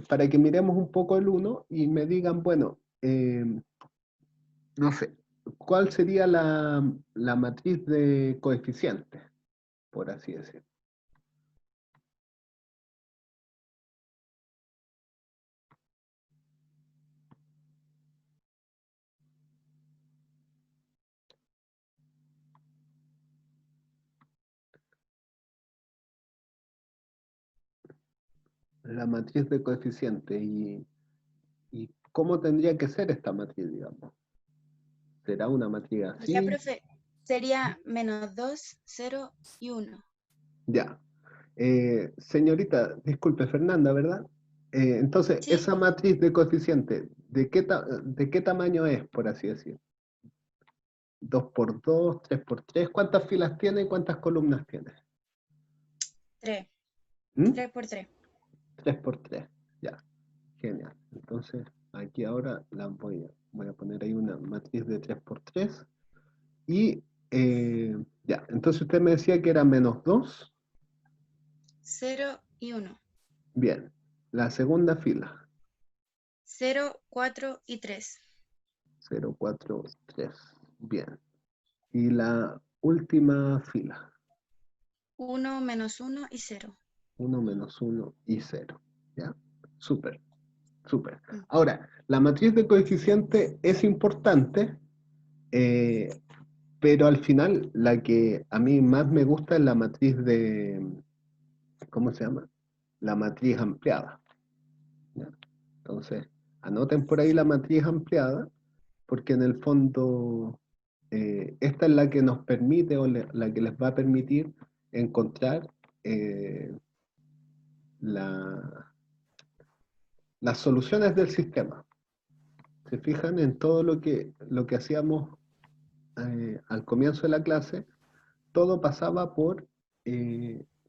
para que miremos un poco el 1 y me digan, bueno, no sé, ¿cuál sería la matriz de coeficientes, por así decirlo? La matriz de coeficientes y cómo tendría que ser esta matriz, digamos. ¿Será una matriz así? Ya, profe, sería -2, 0 y 1. Ya. Señorita, disculpe, Fernanda, ¿verdad? Entonces, Sí. esa matriz de coeficiente, ¿de qué tamaño es, por así decir? 2 por 2, 3 por 3, ¿cuántas filas tiene y cuántas columnas tiene? 3. ¿Mm? 3 por 3. 3 por 3, ya, genial. Entonces, aquí ahora voy a poner ahí una matriz de 3 por 3 y ya, entonces usted me decía que era -2. 0 y 1. Bien, la segunda fila, 0, 4 y 3. 0, 4, 3, bien. Y la última fila, 1, -1 y 0. 1, -1 y 0, ¿ya? Súper, súper. Mm. Ahora, la matriz de coeficiente es importante, pero al final la que a mí más me gusta es la matriz ¿cómo se llama? La matriz ampliada, ¿ya? Entonces, anoten por ahí la matriz ampliada, porque en el fondo esta es la que nos permite o la que les va a permitir encontrar las soluciones del sistema. Se fijan en todo lo que hacíamos al comienzo de la clase, todo pasaba por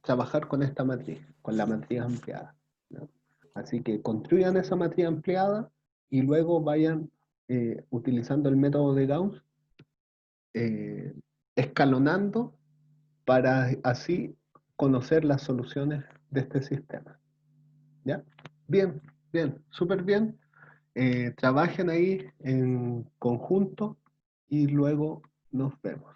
trabajar con esta matriz, con la matriz ampliada, ¿no? Así que construyan esa matriz ampliada y luego vayan utilizando el método de Gauss, escalonando para así conocer las soluciones de este sistema. ¿Ya? Bien, bien, súper bien. Trabajen ahí en conjunto y luego nos vemos.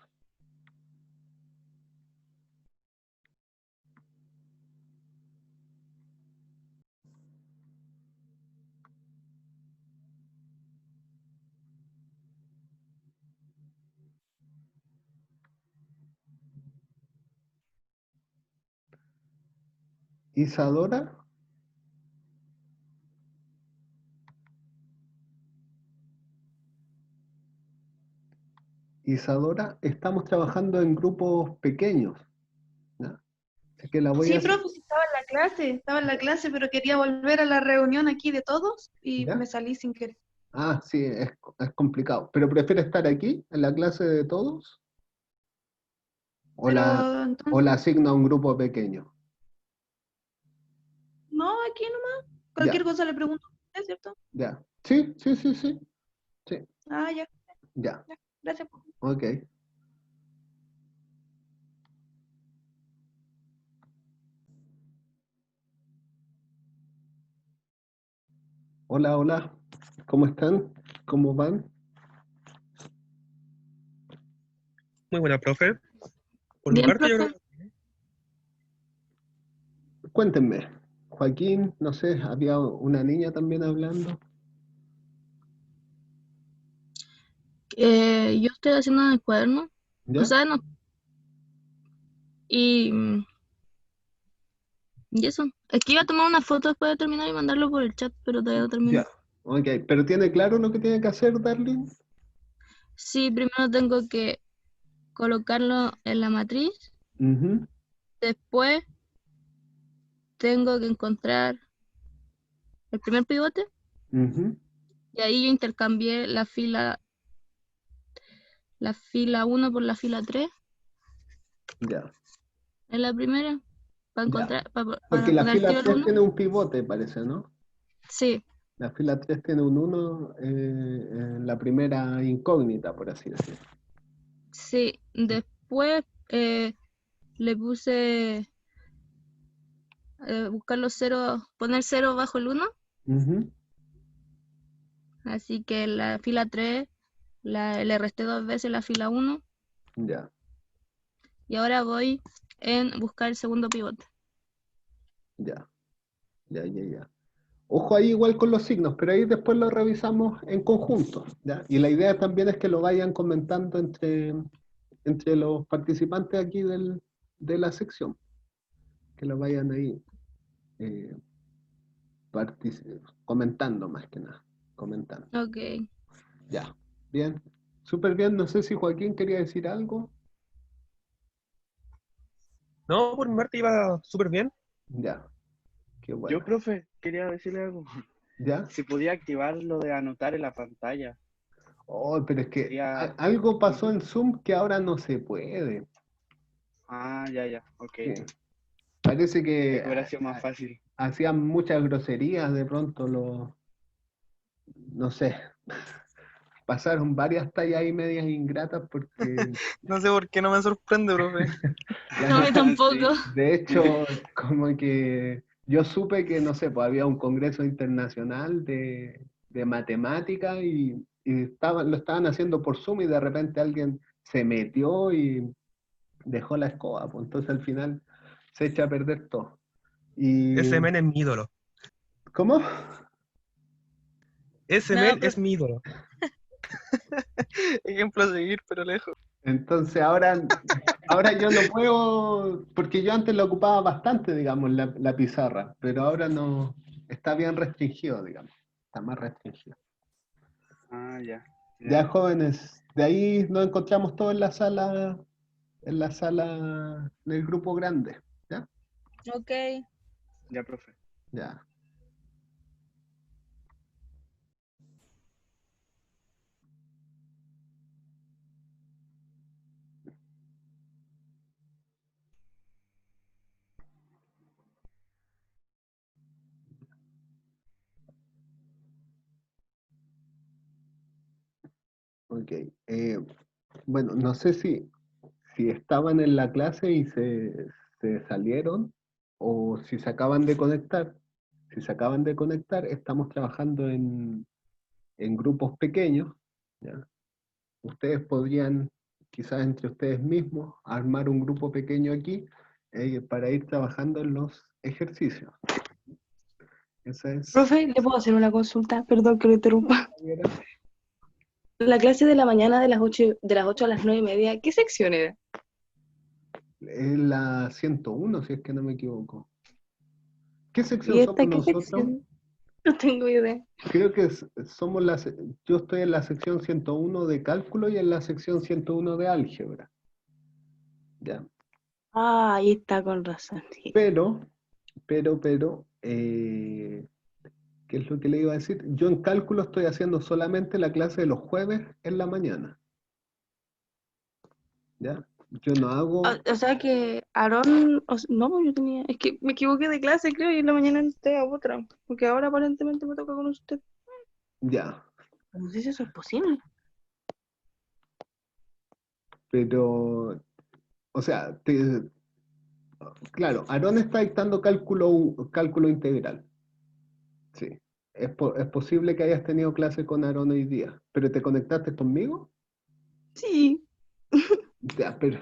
Isadora. Isadora, estamos trabajando en grupos pequeños, ¿ya? Así que la voy a Sí, profe, sí estaba en la clase, pero quería volver a la reunión aquí de todos y ¿Ya? me salí sin querer. Ah, sí, es complicado. ¿Pero prefiere estar aquí, en la clase de todos? ¿O Pero la entonces, asigna a un grupo pequeño? no, aquí nomás. Ya, Cualquier cosa le pregunto a usted, ¿cierto? ya. Sí, sí, sí, sí. Sí, Ah, ya, ya. ya. Gracias. Ok. Hola, hola. ¿Cómo están? ¿Cómo van? Muy buena, profe. Por mi Bien, parte, yo creo profe. Cuéntenme. Joaquín, no sé, había una niña también hablando. Yo estoy haciendo en el cuaderno. ¿Ya? O sea, no. Y, y eso. Es que iba a tomar una foto después de terminar y mandarlo por el chat, pero todavía no termino. Ya. Ok. ¿Pero tiene claro lo que tiene que hacer, Darling? Sí, primero tengo que colocarlo en la matriz. Ujú, Después tengo que encontrar el primer pivote. ujú. Y ahí yo intercambié la fila 1 por la fila 3 Ya. en la primera. para Ya. encontrar, para Porque la poner fila tiro el 3 uno. tiene un pivote, parece, ¿no? Sí, La fila 3 tiene un 1 en la primera incógnita, por así decirlo. sí. Después le puse buscar los ceros, poner 0 bajo el 1. Ujú. Así que la fila 3 le resté 2 veces la fila 1. Ya. Y ahora voy en buscar el segundo pivote. Ya. Ojo ahí igual con los signos, pero ahí después lo revisamos en conjunto, ¿ya? Y la idea también es que lo vayan comentando entre los participantes aquí de la sección, que lo vayan ahí eh, comentando más que nada, comentando. Ok. Ya, bien, súper bien, no sé si Joaquín quería decir algo. No, por mi parte iba súper bien. Ya, qué Yo, bueno. profe, quería decirle algo. ¿Ya? Si podía activar lo de anotar en la pantalla. Oh, pero es que Sería... algo pasó Ujú. en Zoom que ahora no se puede. Ah, ya, ok. Sí. Parece Creí que que hubiera sido más fácil. hacían muchas groserías de pronto no sé, pasaron varias tallas ahí medias ingratas porque No sé por qué no me sorprende, profe. No, a mí tampoco. Sí. de hecho como que yo supe que no sé, pues había un congreso internacional de matemática y lo estaban haciendo por Zoom y de repente alguien se metió y dejó la escoba, pues entonces al final se echa a perder todo. Y Ese men es mi ídolo. ¿cómo? Ese No, men pero es mi ídolo. Ejemplo a seguir, pero lejos. Entonces ahora yo no puedo, porque yo antes lo ocupaba bastante, digamos, la pizarra, pero ahora no, está bien restringido, digamos, está más restringido. Ah, ya. Ya jóvenes, de ahí nos encontramos todos en la sala del grupo grande, ¿ya? ok. Ya, profe. Ya. Ok. Bueno, no sé si estaban en la clase y se salieron o si se acaban de conectar. Si se acaban de conectar, estamos trabajando en grupos pequeños, ¿ya? Ustedes podrían, quizás entre ustedes mismos, armar un grupo pequeño aquí para ir trabajando en los ejercicios. Esa es Profe, ¿le puedo hacer una consulta? Perdón que lo interrumpa. La clase de la mañana de las 8 a las 9:30, ¿qué sección era? la 101, si es que no me equivoco. ¿Qué sección ¿Y somos esta qué nosotros? sección? No tengo idea. Creo que somos yo estoy en la sección 101 de cálculo y en la sección 101 de álgebra. ¿Ya? Ah, ahí está, con razón. Sí. Pero, ¿qué es lo que le iba a decir? Yo en cálculo estoy haciendo solamente la clase de los jueves en la mañana. ¿Ya? Yo no hago... O sea que Aarón, no, yo tenía, es que me equivoqué de clase, creo, y en la mañana entré a otra, porque ahora aparentemente me toca con usted. Ya, No sé si eso es posible. pero... O sea, claro, Aarón está dictando cálculo integral. Sí. Es posible que hayas tenido clase con Aarón hoy día, pero ¿te conectaste conmigo? Sí. Ya, pero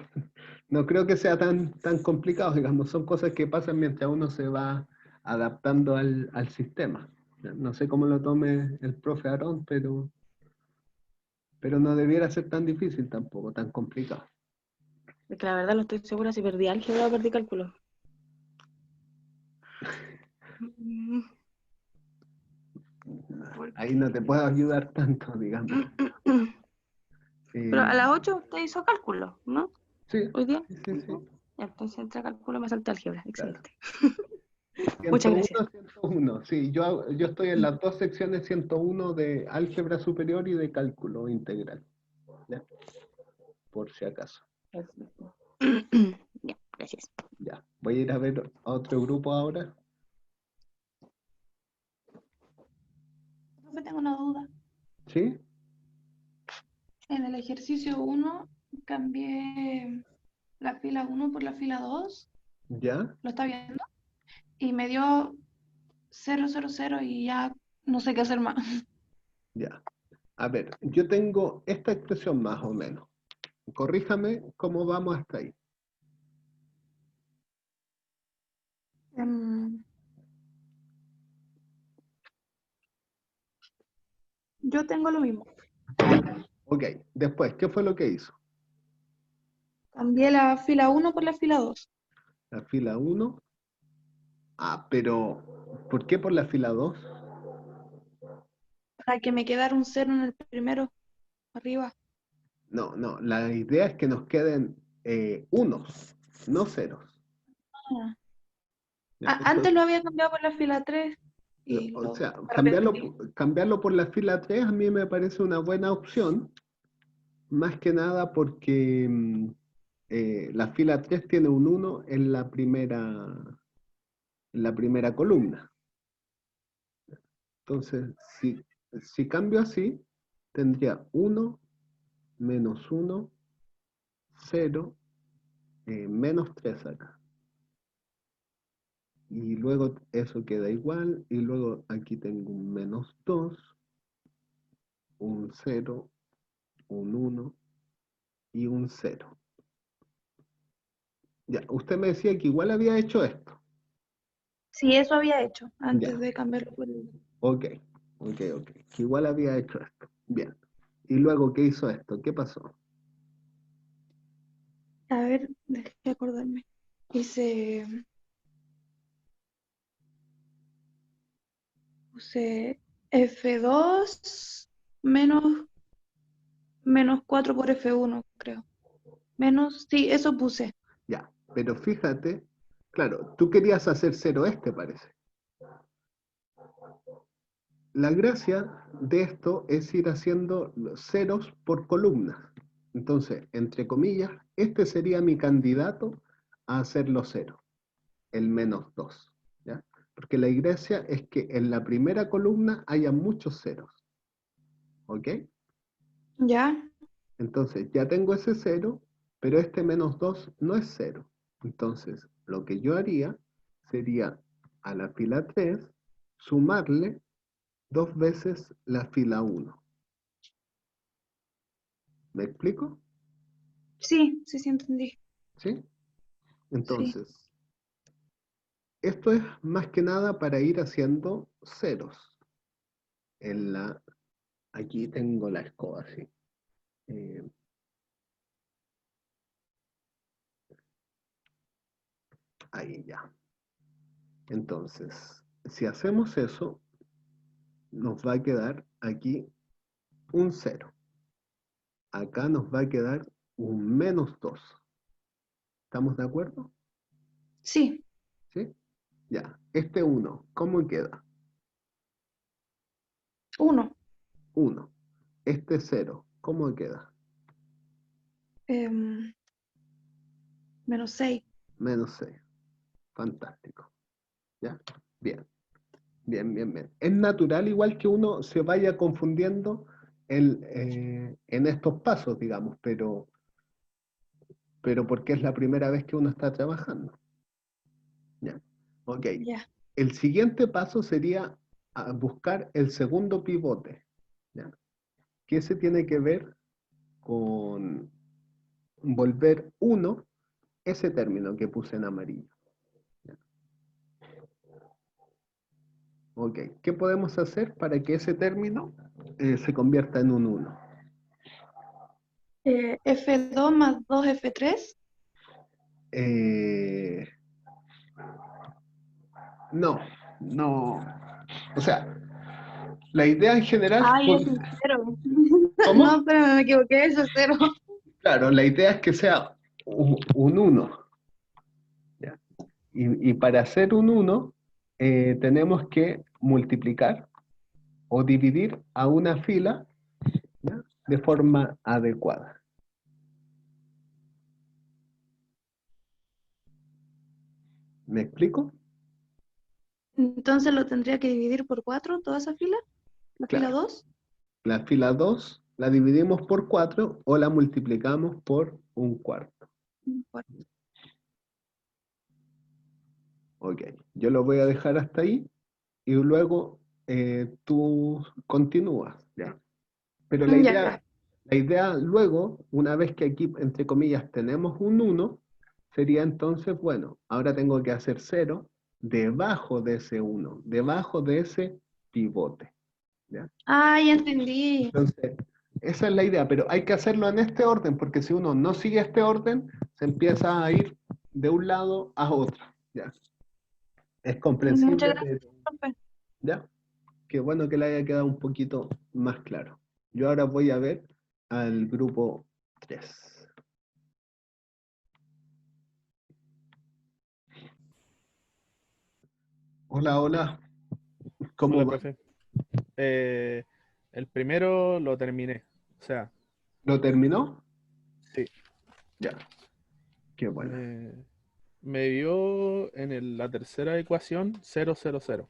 no creo que sea tan complicado, digamos, son cosas que pasan mientras uno se va adaptando al sistema. Ya, no sé cómo lo tome el profe Aarón, pero no debiera ser tan difícil tampoco, tan complicado. Es que la verdad no estoy segura si perdí álgebra o perdí cálculo. Ahí no te puedo ayudar tanto, digamos. Pero a las 8 usted hizo cálculo, ¿no? Sí, ¿Hoy día? sí. Ya, entonces entra cálculo, me salta álgebra. Claro. Excelente. Muchas gracias. 101, sí, yo estoy en las dos secciones 101 de álgebra superior y de cálculo integral. ¿Ya? Por si acaso. Perfecto. Ya. Gracias. Ya, voy a ir a ver a otro grupo ahora. Profe, tengo una duda. ¿Sí? En el ejercicio 1 cambié la fila 1 por la fila 2. ¿Ya? ¿Lo está viendo? Y me dio 0, 0, 0 y ya no sé qué hacer más. Ya. A ver, yo tengo esta expresión más o menos. Corríjame cómo vamos hasta ahí. Yo tengo lo mismo. Ok, después, ¿qué fue lo que hizo? Cambié la fila 1 por la fila 2. La fila 1. Ah, pero ¿por qué por la fila 2? Para que me quedara un 0 en el primero, arriba. No, la idea es que nos queden unos, no ceros. Ah. ¿Ya? Antes Entonces, lo había cambiado por la fila 3 y o sea, me arrepentí. cambiarlo por la fila 3 a mí me parece una buena opción, más que nada porque la fila 3 tiene un 1 en la primera columna. Entonces, si cambio así, tendría 1, menos 1, 0, menos 3 acá. Y luego eso queda igual, y luego aquí tengo un menos 2, un 0, un 1 y un 0. Ya, usted me decía que igual había hecho esto. Sí, eso había hecho antes Ya, de cambiarlo por el... ok, que igual había hecho esto. Bien. Y luego, ¿qué hizo esto? ¿Qué pasó? A ver, déjame acordarme. Puse F2 menos 4 por F1, creo. Sí, eso puse. Ya, pero fíjate, claro, tú querías hacer 0 parece. La gracia de esto es ir haciendo los ceros por columnas. Entonces, entre comillas, este sería mi candidato a hacer los ceros, el menos 2. ¿Ya? Porque la gracia es que en la primera columna haya muchos ceros. ¿Ok? ¿Ya? Entonces, ya tengo ese 0, pero este menos 2 no es 0. Entonces, lo que yo haría sería a la fila 3 sumarle 2 veces la fila 1. ¿Me explico? Sí, entendí. ¿Sí? Sí. Entonces, esto es más que nada para ir haciendo ceros. Aquí tengo la escoba, sí. Ahí ya. Entonces, si hacemos eso, nos va a quedar aquí un 0. Acá nos va a quedar un menos 2. ¿Estamos de acuerdo? Sí. ¿Sí? Ya. Este 1, ¿cómo queda? 1. 1. Este 0, ¿cómo queda? Menos 6. Menos 6. Fantástico. ¿Ya? Bien. Bien. Es natural igual que uno se vaya confundiendo en estos pasos, digamos, pero porque es la primera vez que uno está trabajando. ¿Ya? Ok. Ya. El siguiente paso sería buscar el segundo pivote, ¿ya? Que ese tiene que ver con volver 1 ese término que puse en amarillo. ¿Ya? Ok, ¿qué podemos hacer para que ese término se convierta en un 1? F2 más 2 F3. No. O sea, la idea en general... Ay, es un 0. ¿Cómo? No, pero me equivoqué, eso es 0. Claro, la idea es que sea un 1. ¿Ya? Y para hacer un 1, tenemos que multiplicar o dividir a una fila, ¿ya? De forma adecuada. ¿Me explico? Entonces lo tendría que dividir por 4, toda esa fila, la fila Claro. 2. La fila 2 la dividimos por 4 o la multiplicamos por un cuarto. Ok, yo lo voy a dejar hasta ahí y luego tú continúas, ¿ya? Pero Ya. la idea luego, una vez que aquí, entre comillas, tenemos un 1, sería entonces, bueno, ahora tengo que hacer 0 debajo de ese 1, debajo de ese pivote, ¿ya? Ah, ya entendí. Entonces, esa es la idea, pero hay que hacerlo en este orden, porque si uno no sigue este orden, se empieza a ir de un lado a otro, ¿ya? Es Muchas comprensible, gracias, pero profe. ya, qué bueno que le haya quedado un poquito más claro. Yo ahora voy a ver al grupo 3. Hola, hola, ¿cómo Hola, va? profe. El primero lo terminé. O sea, ¿Lo terminó? sí. Ya, qué bueno. Me dio la tercera ecuación 0, 0, 0.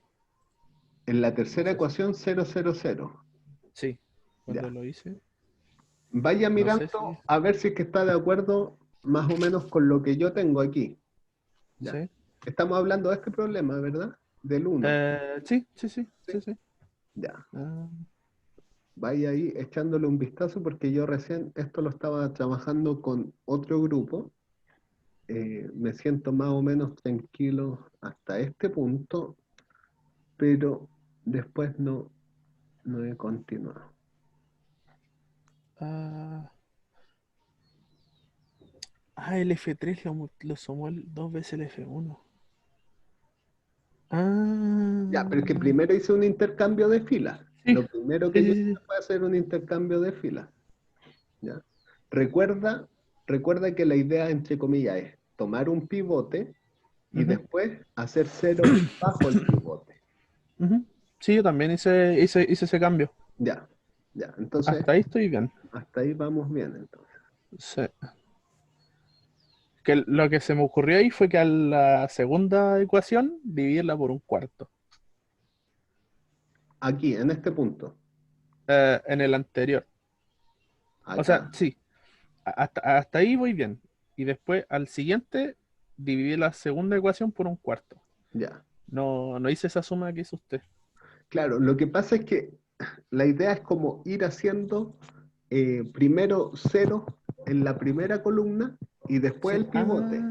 En la tercera No sé ecuación 0, 0, 0. Sí, cuando Ya. lo hice. Vaya No sé si. mirando a ver si es que está de acuerdo más o menos con lo que yo tengo aquí. Ya. Sí. Estamos hablando de este problema, ¿verdad? Del 1. Sí, sí, sí, sí, sí. Ya. Ah, Vaya ahí echándole un vistazo porque yo recién esto lo estaba trabajando con otro grupo. Me siento más o menos tranquilo hasta este punto, pero después no he continuado. el F3 lo sumó dos veces el F1. Ah, Ya, pero es que primero hice un intercambio de filas. sí, Lo primero sí, que yo sí, hice sí. fue hacer un intercambio de filas. ¿Ya? Recuerda que la idea, entre comillas, es tomar un pivote y Ujú, después hacer 0 bajo el pivote. ujú. Sí, yo también hice ese cambio. Ya, ya. Entonces, Hasta ahí estoy bien. hasta ahí vamos bien, entonces. Sí. Que lo que se me ocurrió ahí fue que a la segunda ecuación dividirla por un cuarto. Aquí, en este punto, En el anterior. O sea, acá. sí, hasta ahí voy bien. Y después al siguiente dividir la segunda ecuación por un cuarto. Ya. No hice esa suma que hizo usted. Claro, lo que pasa es que la idea es como ir haciendo primero 0 en la primera columna y después Sí. el pivote.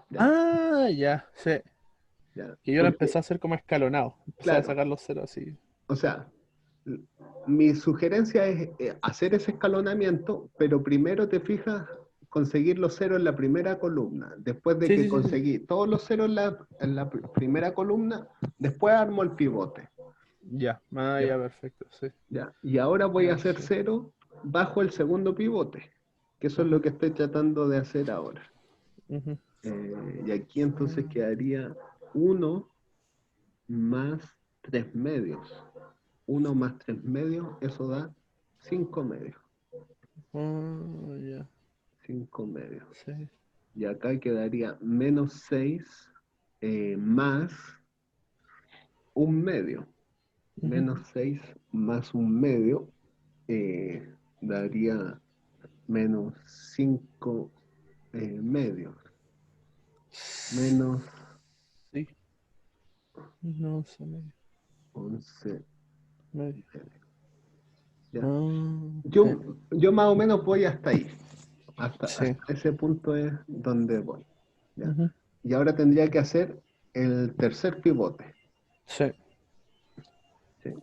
Ya, Ya, sí. ya. Que yo lo empecé Porque, a hacer como escalonado. Empecé a claro, sacar los ceros así. o sea, mi sugerencia es hacer ese escalonamiento, pero primero te fijas conseguir los ceros en la primera columna. Después de Sí, que sí, sí, sí. conseguí todos los ceros en la primera columna, después armo el pivote. Ya, ¿Ya? ya, perfecto, sí. ¿Ya? Y ahora voy a Ya, hacer sí. 0 bajo el segundo pivote, que eso es lo Ujú, que estoy tratando de hacer ahora. ujú. Y aquí entonces quedaría 1 más 3 medios. 1 más 3 medios, eso da 5 medios. Ya, 5 medios. sí. Y acá quedaría menos 6 más un medio. Ujú. Menos 6 más un medio daría menos 5 medios. Menos Sí, no sé, 11 medio. medios. ¿Ya? Sí, Yo más o menos voy hasta ahí. Hasta sí. ese punto es donde voy. ¿Ya? Ujú. Y ahora tendría que hacer el tercer pivote. Sí, ¿Sí?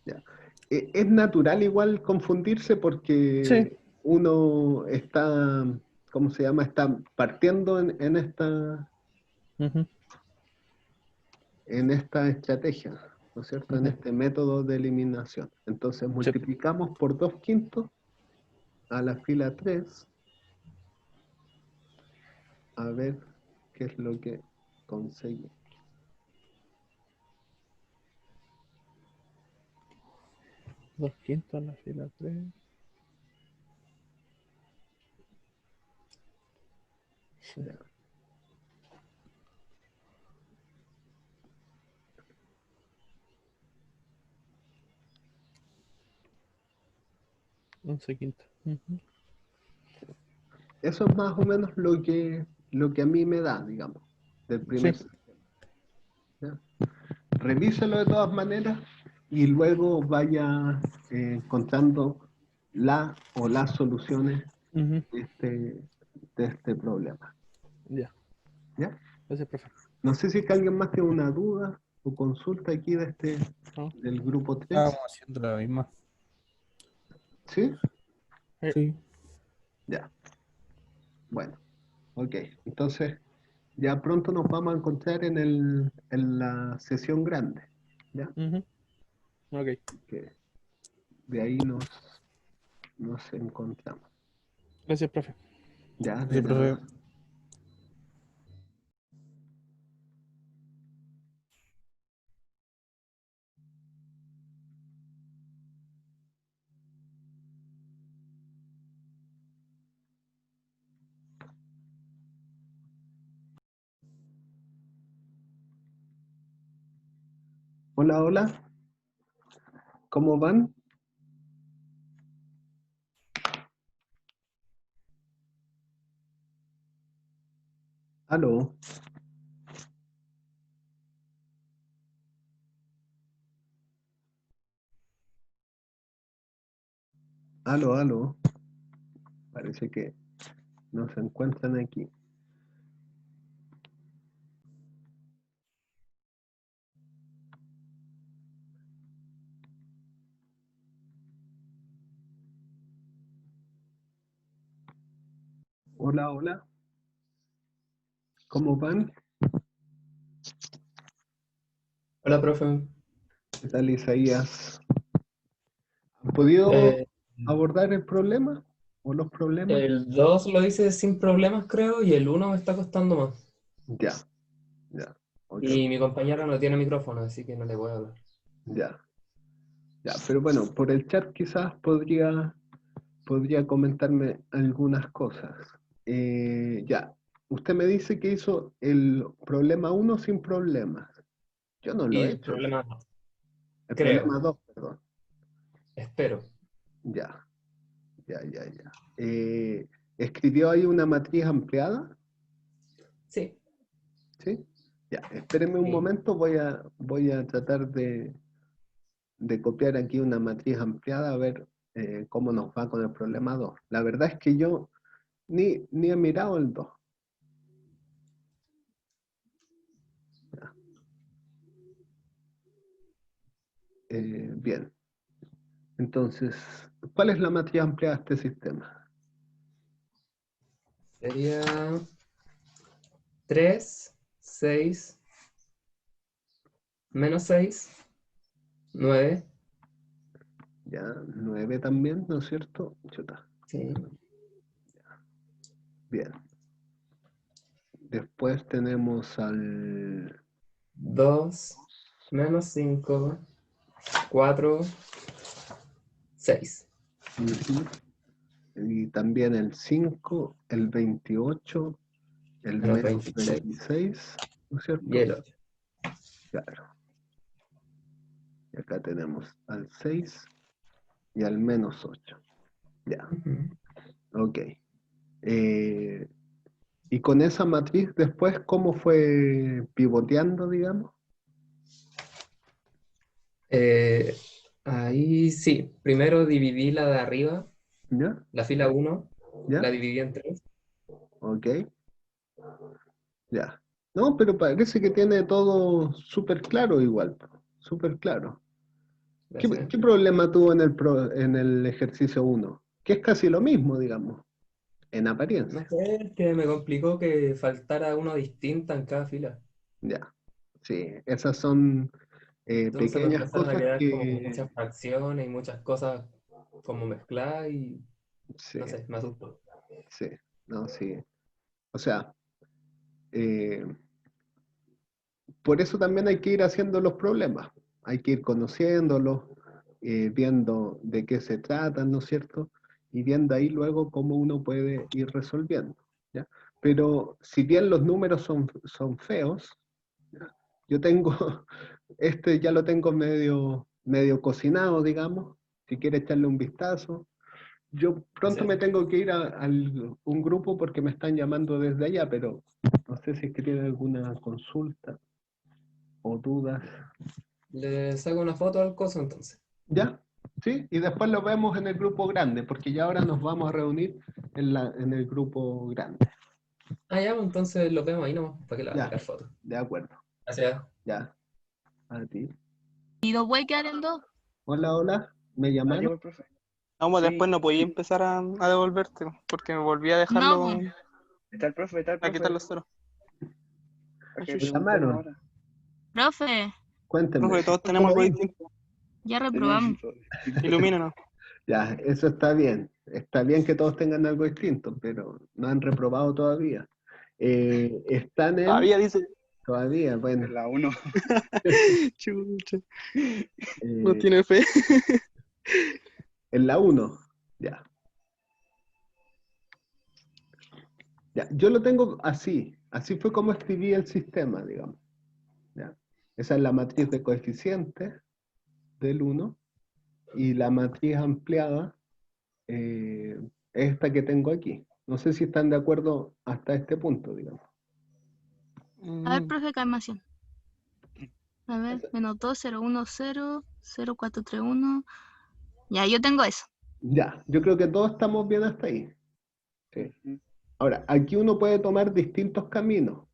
¿Ya? Es natural igual confundirse sí. porque uno está, ¿cómo se llama? Está partiendo Ujú, en esta estrategia, ¿no es cierto? En ujú. este método de eliminación. Entonces Sí. multiplicamos por 2/5 a la fila 3 a ver qué es lo que conseguimos. 2/5 en la fila 3. Sí. ¿Ya? 11 quinto. Ujú. Eso es más o menos lo que a mí me da, digamos, del primer Sí. sistema. ¿Ya? Revíselo de todas maneras y luego vaya encontrando la o las soluciones Ujú. de este problema. Ya. ¿Ya? Gracias, profe. No sé si es que alguien más tiene una duda o consulta aquí No, del grupo 3. Estábamos haciendo la misma. ¿Sí? Sí. Ya. Bueno, ok. Entonces, ya pronto nos vamos a encontrar en la sesión grande. ¿Ya? Ujú. Ok. Que de ahí nos encontramos. Gracias, profe. Ya, de Sí, profe. nada. Hola, hola. ¿Cómo van? Aló. Aló, aló. Parece que no se encuentran aquí. Hola, hola. ¿Cómo van? Hola, profe. ¿Qué tal, Isaías? ¿Han podido Eh, abordar el problema o los problemas? el 2 lo hice sin problemas, creo, y el 1 me está costando más. Ya, ya. Ok, Y mi compañera no tiene micrófono, así que no le voy a hablar. ya. Ya, pero bueno, por el chat quizás podría comentarme algunas cosas. Ya, usted me dice que hizo el problema 1 sin problemas. Yo no lo he Y hecho. problema 2, El creo, problema 2, perdón. espero. Ya, ya. ¿Escribió ahí una matriz ampliada? Sí. ¿Sí? Ya, espéreme un Sí. momento, voy a tratar de copiar aquí una matriz ampliada a ver cómo nos va con el problema 2. La verdad es que yo ni he mirado el 2. Bien, entonces, ¿cuál es la matriz ampliada de este sistema? Sería 3, 6, menos 6, 9. Ya, 9 también, ¿no es cierto? Chuta. Sí. Bien. Después tenemos al 2, menos 5, 4, 6. ujú, y también el 5, el 28, el Menos menos 26. 26, ¿no es Y cierto? el 8. Claro. Y acá tenemos al 6 y al menos 8. Ya, ok. Y con esa matriz después, ¿cómo fue pivoteando, digamos? Ahí sí. Primero dividí la de arriba, ¿Ya? la fila 1, ¿Ya? la dividí en 3. Ok. Ya. No, pero parece que tiene todo súper claro igual. Súper claro. Gracias. ¿Qué problema tuvo en el ejercicio 1? Que es casi lo mismo, digamos, en No apariencia. sé, es que me complicó que faltara uno distinta en cada fila. Ya. Sí, esas son Entonces me pequeñas empezaron a cosas quedar como que... muchas fracciones y muchas cosas como mezcladas y Sí, no sé, me asustó. sí. No, sí. O sea, eh, por eso también hay que ir haciendo los problemas. Hay que ir conociéndolos, viendo de qué se tratan, ¿no es cierto? Y viendo ahí luego cómo uno puede ir resolviendo, ¿ya? Pero si bien los números son feos, ¿ya? Yo tengo, este ya lo tengo medio cocinado, digamos, si quiere echarle un vistazo. Yo pronto Sí. me tengo que ir a un grupo porque me están llamando desde allá, pero no sé si es que tienen alguna consulta o dudas. Le saco una foto al coso entonces. ¿Ya? ¿Sí? Y después lo vemos en el grupo grande, porque ya ahora nos vamos a reunir en el grupo grande. Ah, ya, pues, entonces los vemos ahí nomás, para que le va a Ya, sacar foto. de acuerdo. Gracias. Ya, a ti. ¿Y no puede quedar en 2? Hola, hola, ¿me llamaron? No, pues después no podía empezar a devolverte, porque me volví a dejarlo. No, Está el profe, A quitar los ceros. ¿Para qué ¿Me preguntan llamaron? ahora? profe, Cuéntenme. Profe, todos tenemos algo distinto. ya reprobamos. Ilumínanos. Ya, eso está bien. Está bien que todos tengan algo distinto, pero no han reprobado todavía. Están en... Todavía dice. Todavía, bueno. En la 1. Chucha. No tiene fe. En la 1, ya. Ya, yo lo tengo así. Así fue como escribí el sistema, digamos. ¿Ya? Esa es la matriz de coeficientes del 1. Y la matriz ampliada es esta que tengo aquí. No sé si están de acuerdo hasta este punto, digamos. A ver, profe, calmación. A ver, -2, 0, 1, 0, 0, 4, 3, 1. Ya, yo tengo eso. Ya, yo creo que todos estamos bien hasta ahí. Sí. Ahora, aquí uno puede tomar distintos caminos.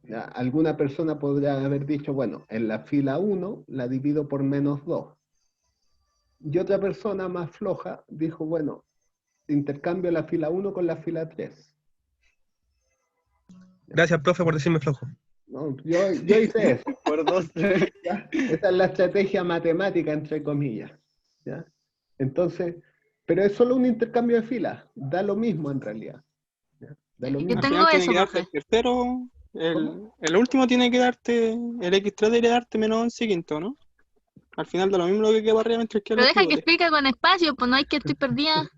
¿Ya? Alguna persona podría haber dicho, bueno, en la fila 1 la divido por -2. Y otra persona más floja dijo, bueno, intercambio la fila 1 con la fila 3. Gracias, profe, por decirme flojo. No, yo hice eso. Por 2. ¿Ya? Esa es la estrategia matemática, entre comillas. ¿Ya? Entonces, pero es solo un intercambio de filas. Da lo mismo en realidad. ¿Ya? Da lo mismo. Al final tiene que darte el tercero. El último tiene que darte. El X3 debería darte -11 quinto, ¿no? Al final da lo mismo lo que queda para arriba mientras que Pero deja que explique con espacio, pues no hay que estoy perdida.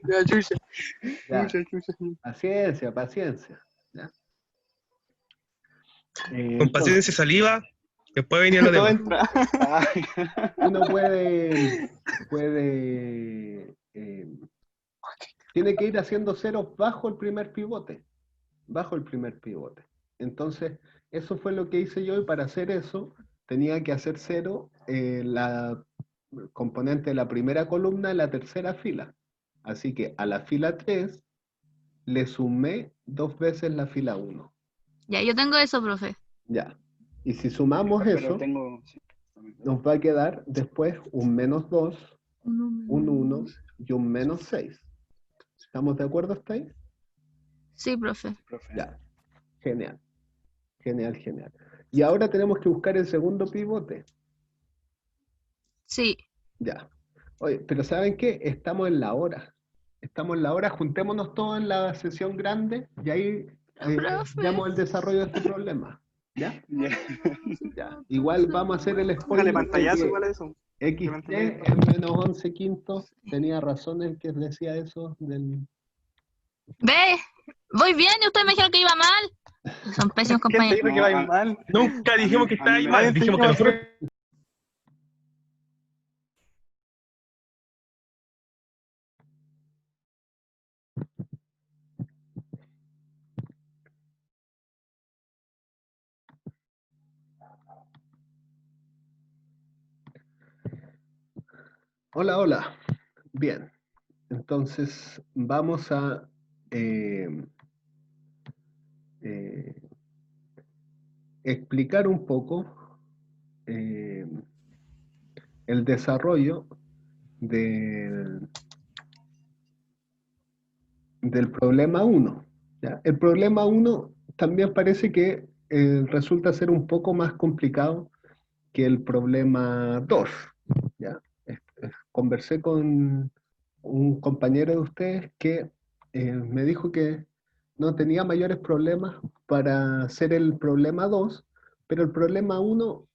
Ya, chucha. Ya. Chucha. Paciencia, paciencia. ¿Ya? Con paciencia y saliva, después venía lo Todo demás. entra. Uno tiene que ir haciendo ceros bajo el primer pivote. Bajo el primer pivote. Entonces, eso fue lo que hice yo, y para hacer eso tenía que hacer cero la componente de la primera columna de la tercera fila. Así que a la fila 3 le sumé 2 veces la fila 1. Ya, yo tengo eso, profe. Ya. Y si sumamos Pero eso, tengo... nos va a quedar después un -2, un 1 y un -6. ¿Estamos de acuerdo hasta ahí? Sí, profe. Ya. Genial. Genial, genial. Y ahora tenemos que buscar el segundo pivote. Sí. Ya. Oye, pero ¿saben qué? Estamos en la hora. Estamos en la hora. Juntémonos todos en la sesión grande y ahí veamos el desarrollo de este problema. ¿Ya? Ya. Igual vamos a hacer el Póngale spoiler. pantallazo de igual a eso. que X3 es -11 quintos. Tenía razón el que decía eso del... Ve, voy bien y ustedes me dijeron que iba mal. Son pésimos compañeros. ¿Quién te dijo que va mal? Nunca dijimos que está ahí Nadie mal, te dijimos que dijo nosotros... Hola, hola. Bien. Entonces, vamos a explicar un poco el desarrollo del problema 1. ¿Ya? El problema 1 también parece que resulta ser un poco más complicado que el problema 2. ¿Ya? Conversé con un compañero de ustedes que me dijo que no tenía mayores problemas para hacer el problema 2, pero el problema 1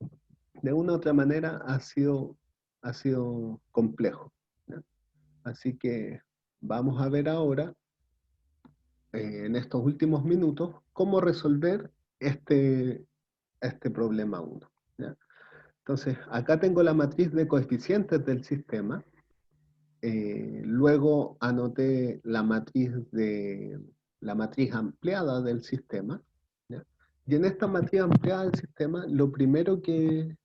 de una u otra manera ha sido complejo. ¿Ya? Así que vamos a ver ahora, en estos últimos minutos, cómo resolver este problema 1. ¿Ya? Entonces, acá tengo la matriz de coeficientes del sistema, luego anoté la matriz ampliada del sistema, ¿ya? Y en esta matriz ampliada del sistema, lo primero que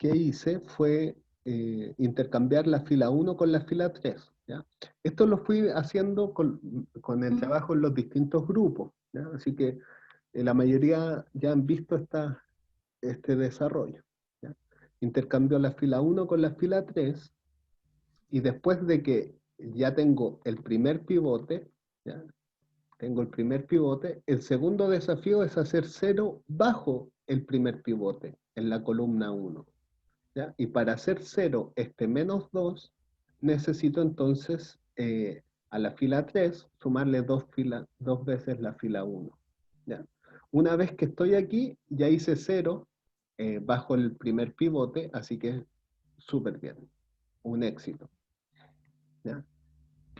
hice fue intercambiar la fila 1 con la fila 3. ¿Ya? Esto lo fui haciendo con el trabajo en los distintos grupos, ¿ya? Así que la mayoría ya han visto este desarrollo, ¿ya? Intercambio la fila 1 con la fila 3, y después de que ya tengo el primer pivote, ¿ya? Tengo el primer pivote, el segundo desafío es hacer 0 bajo el primer pivote en la columna 1. ¿Ya? Y para hacer 0 menos 2, necesito entonces a la fila 3 sumarle dos veces la fila 1. ¿Ya? Una vez que estoy aquí, ya hice 0 bajo el primer pivote, así que súper bien, un éxito. ¿Ya?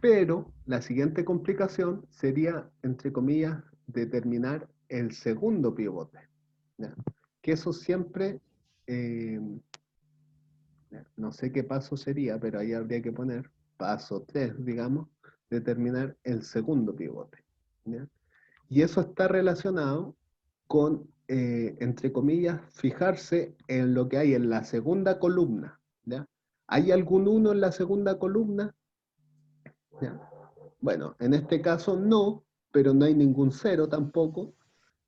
Pero la siguiente complicación sería, entre comillas, determinar el segundo pivote. ¿Ya? Que eso siempre... no sé qué paso sería, pero ahí habría que poner paso 3, digamos, determinar el segundo pivote. ¿Ya? Y eso está relacionado con, entre comillas, fijarse en lo que hay en la segunda columna. ¿Ya? ¿Hay algún 1 en la segunda columna? ¿Ya? Bueno, en este caso no, pero no hay ningún 0 tampoco.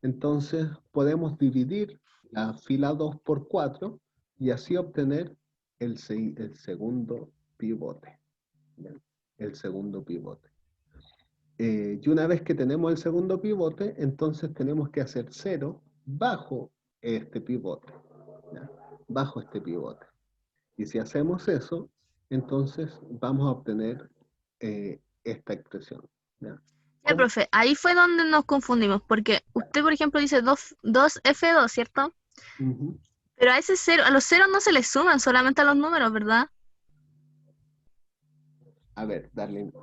Entonces podemos dividir la fila 2 por 4 y así obtener el segundo pivote. ¿Ya? El segundo pivote. Y una vez que tenemos el segundo pivote, entonces tenemos que hacer 0 bajo este pivote. ¿Ya? Bajo este pivote. Y si hacemos eso, entonces vamos a obtener esta expresión. ¿Ya? Ya, profe, ahí fue donde nos confundimos, porque usted, por ejemplo, dice 2F2, ¿cierto? Uh-huh. Pero a ese 0, a los ceros no se les suman, solamente a los números, ¿verdad? A ver, Darlene,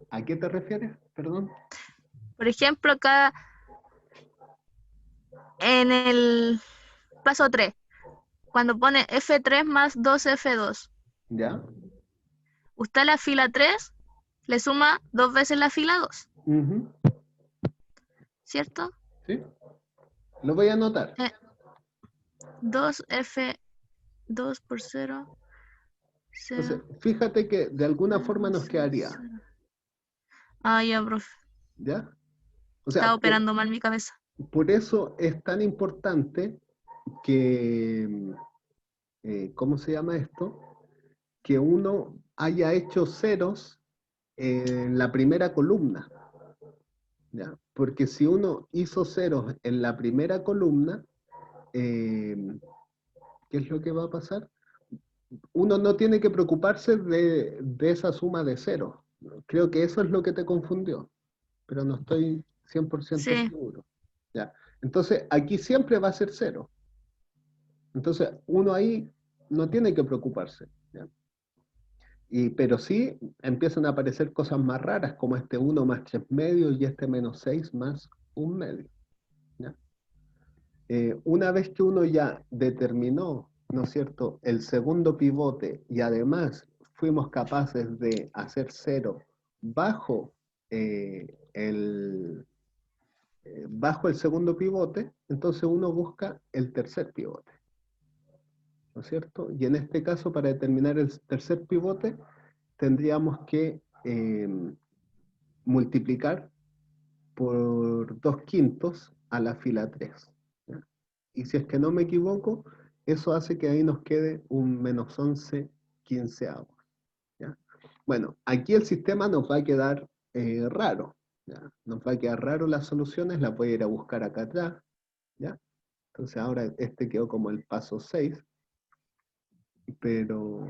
¿a qué te refieres? Perdón. Por ejemplo, acá en el paso 3, cuando pone F3 más 2F2. ¿Ya? Usted a la fila 3 le suma 2 veces la fila 2. Uh-huh. ¿Cierto? Sí. Lo voy a anotar. 2F2 por 0. Entonces, fíjate que de alguna forma nos quedaría. Ah, ya, profe. ¿Ya? O sea, estaba operando mal mi cabeza. Por eso es tan importante que, ¿cómo se llama esto? Que uno haya hecho ceros en la primera columna. ¿Ya? Porque si uno hizo ceros en la primera columna, ¿qué es lo que va a pasar? Uno no tiene que preocuparse de esa suma de ceros. Creo que eso es lo que te confundió, pero no estoy 100% seguro. ¿Ya? Entonces, aquí siempre va a ser 0. Entonces, uno ahí no tiene que preocuparse. ¿Ya? Pero sí empiezan a aparecer cosas más raras, como este 1 más 3 medios y este menos 6 más 1 medio. ¿Ya? Una vez que uno ya determinó, ¿no es cierto?, el segundo pivote y además fuimos capaces de hacer 0 bajo bajo el segundo pivote, entonces uno busca el tercer pivote. ¿No es cierto? Y en este caso, para determinar el tercer pivote, tendríamos que multiplicar por 2/5 a la fila 3. ¿Ya? Y si es que no me equivoco, eso hace que ahí nos quede un menos 11/15. ¿Ya? Bueno, aquí el sistema nos va a quedar raro. ¿Ya? Nos va a quedar raro las soluciones, las voy a ir a buscar acá atrás. ¿Ya? Entonces ahora este quedó como el paso 6. Pero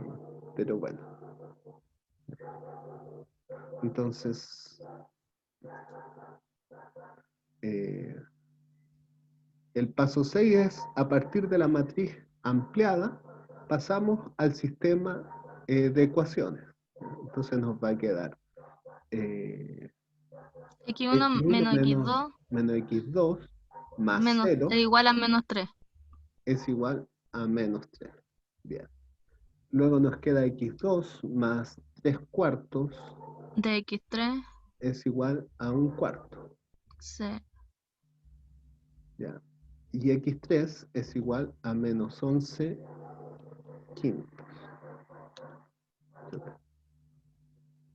bueno. Entonces, el paso 6 es, a partir de la matriz ampliada, pasamos al sistema de ecuaciones. Entonces nos va a quedar X1 menos X2 menos X2 más menos, 0 es igual a menos 3. Es igual a menos 3. Bien. Luego nos queda X2 más 3 cuartos de x3, es igual a 1 cuarto. sí. ¿Ya? Y x3 es igual a menos 11 quintos.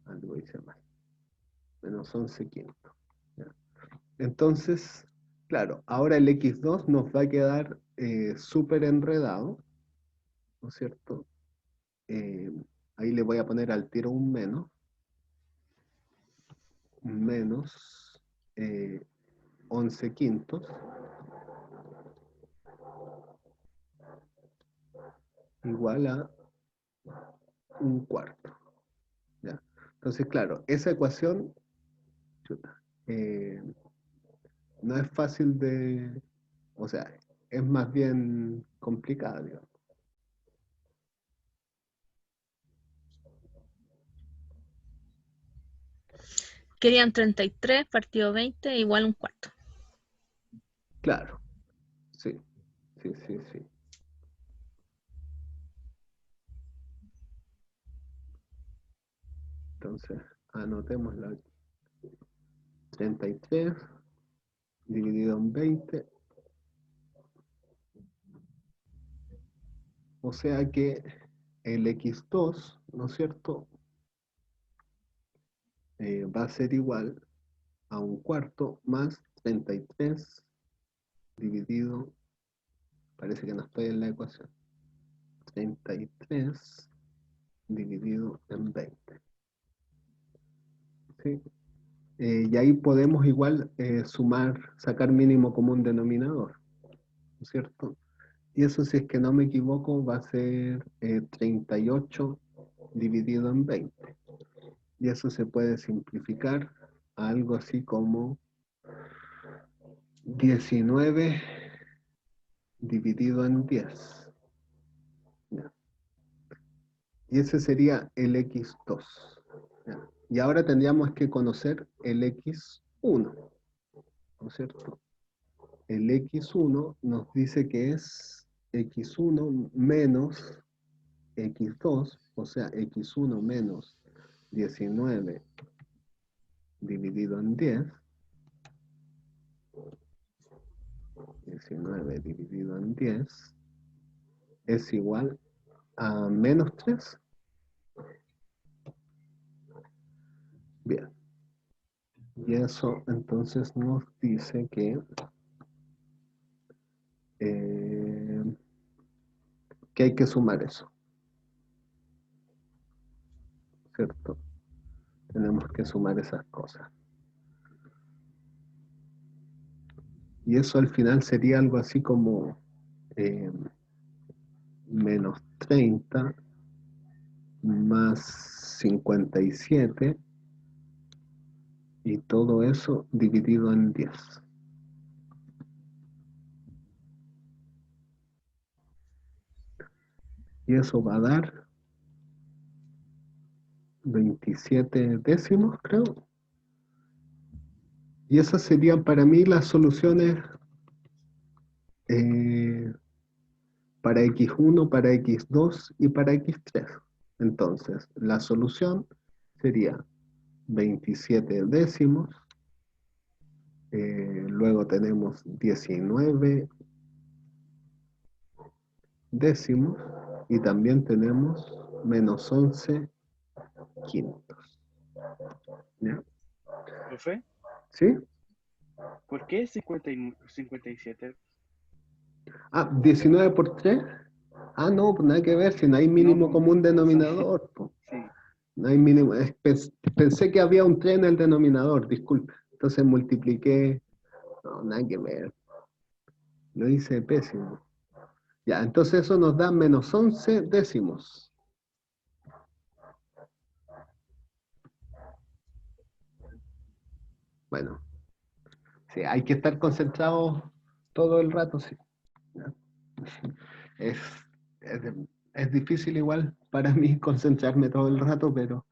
Algo hice mal. Menos 11 quintos. ¿Ya? Entonces, claro, ahora el x2 nos va a quedar súper enredado, ¿no es cierto? Ahí le voy a poner al tiro un menos. Menos 11 quintos. Igual a 1 cuarto. ¿Ya? Entonces, claro, esa ecuación no es fácil de, o sea, es más bien complicada, digamos. Querían 33, partido 20, igual 1 cuarto. Claro, sí, sí, sí, sí. Entonces, anotémoslo aquí. 33 dividido en 20. O sea que el x2, ¿no es cierto? Va a ser igual a 1 cuarto más 33 dividido, parece que no estoy en la ecuación, 33 dividido en 20. ¿Sí? Y ahí podemos igual sumar, sacar mínimo común denominador, ¿no es cierto? Y eso, si es que no me equivoco, va a ser 38 dividido en 20. Y eso se puede simplificar a algo así como 19 dividido en 10. ¿Ya? Y ese sería el x2. ¿Ya? Y ahora tendríamos que conocer el x1, ¿no es cierto? El x1 nos dice que es x1 menos x2, o sea, x1 menos 19 dividido en 10. 19 dividido en 10 es igual a menos 3. Bien. Y eso entonces nos dice que hay que sumar eso. ¿Cierto? Tenemos que sumar esas cosas. Y eso al final sería algo así como menos 30 más 57 y todo eso dividido en 10. Y eso va a dar 27 décimos, creo. Y esas serían para mí las soluciones para x1, para x2 y para x3. Entonces, la solución sería 27 décimos, luego tenemos 19 décimos y también tenemos menos 11 quintos. ¿Ya? ¿Profe? ¿Sí? ¿Por qué 57? Ah, 19 por 3. Ah, no, pues nada que ver, si no hay mínimo común denominador. Pues. Sí. No hay mínimo. Pensé que había un 3 en el denominador, disculpe. Entonces multipliqué. No, nada que ver. Lo hice pésimo. Ya, entonces eso nos da menos 11 décimos. Bueno, sí, hay que estar concentrado todo el rato, sí. Es, es difícil igual para mí concentrarme todo el rato, pero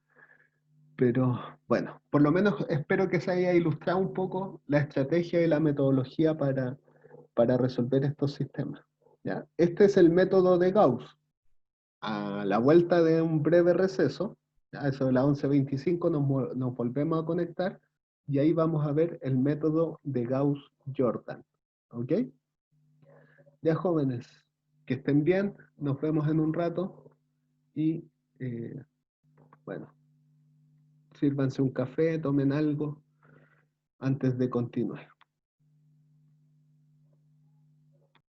bueno, por lo menos espero que se haya ilustrado un poco la estrategia y la metodología para resolver estos sistemas. ¿Ya? Este es el método de Gauss. A la vuelta de un breve receso, A eso de las 11:25 nos volvemos a conectar y ahí vamos a ver el método de Gauss-Jordan. ¿Ok? Ya, jóvenes, que estén bien, nos vemos en un rato y bueno, sírvanse un café, tomen algo antes de continuar.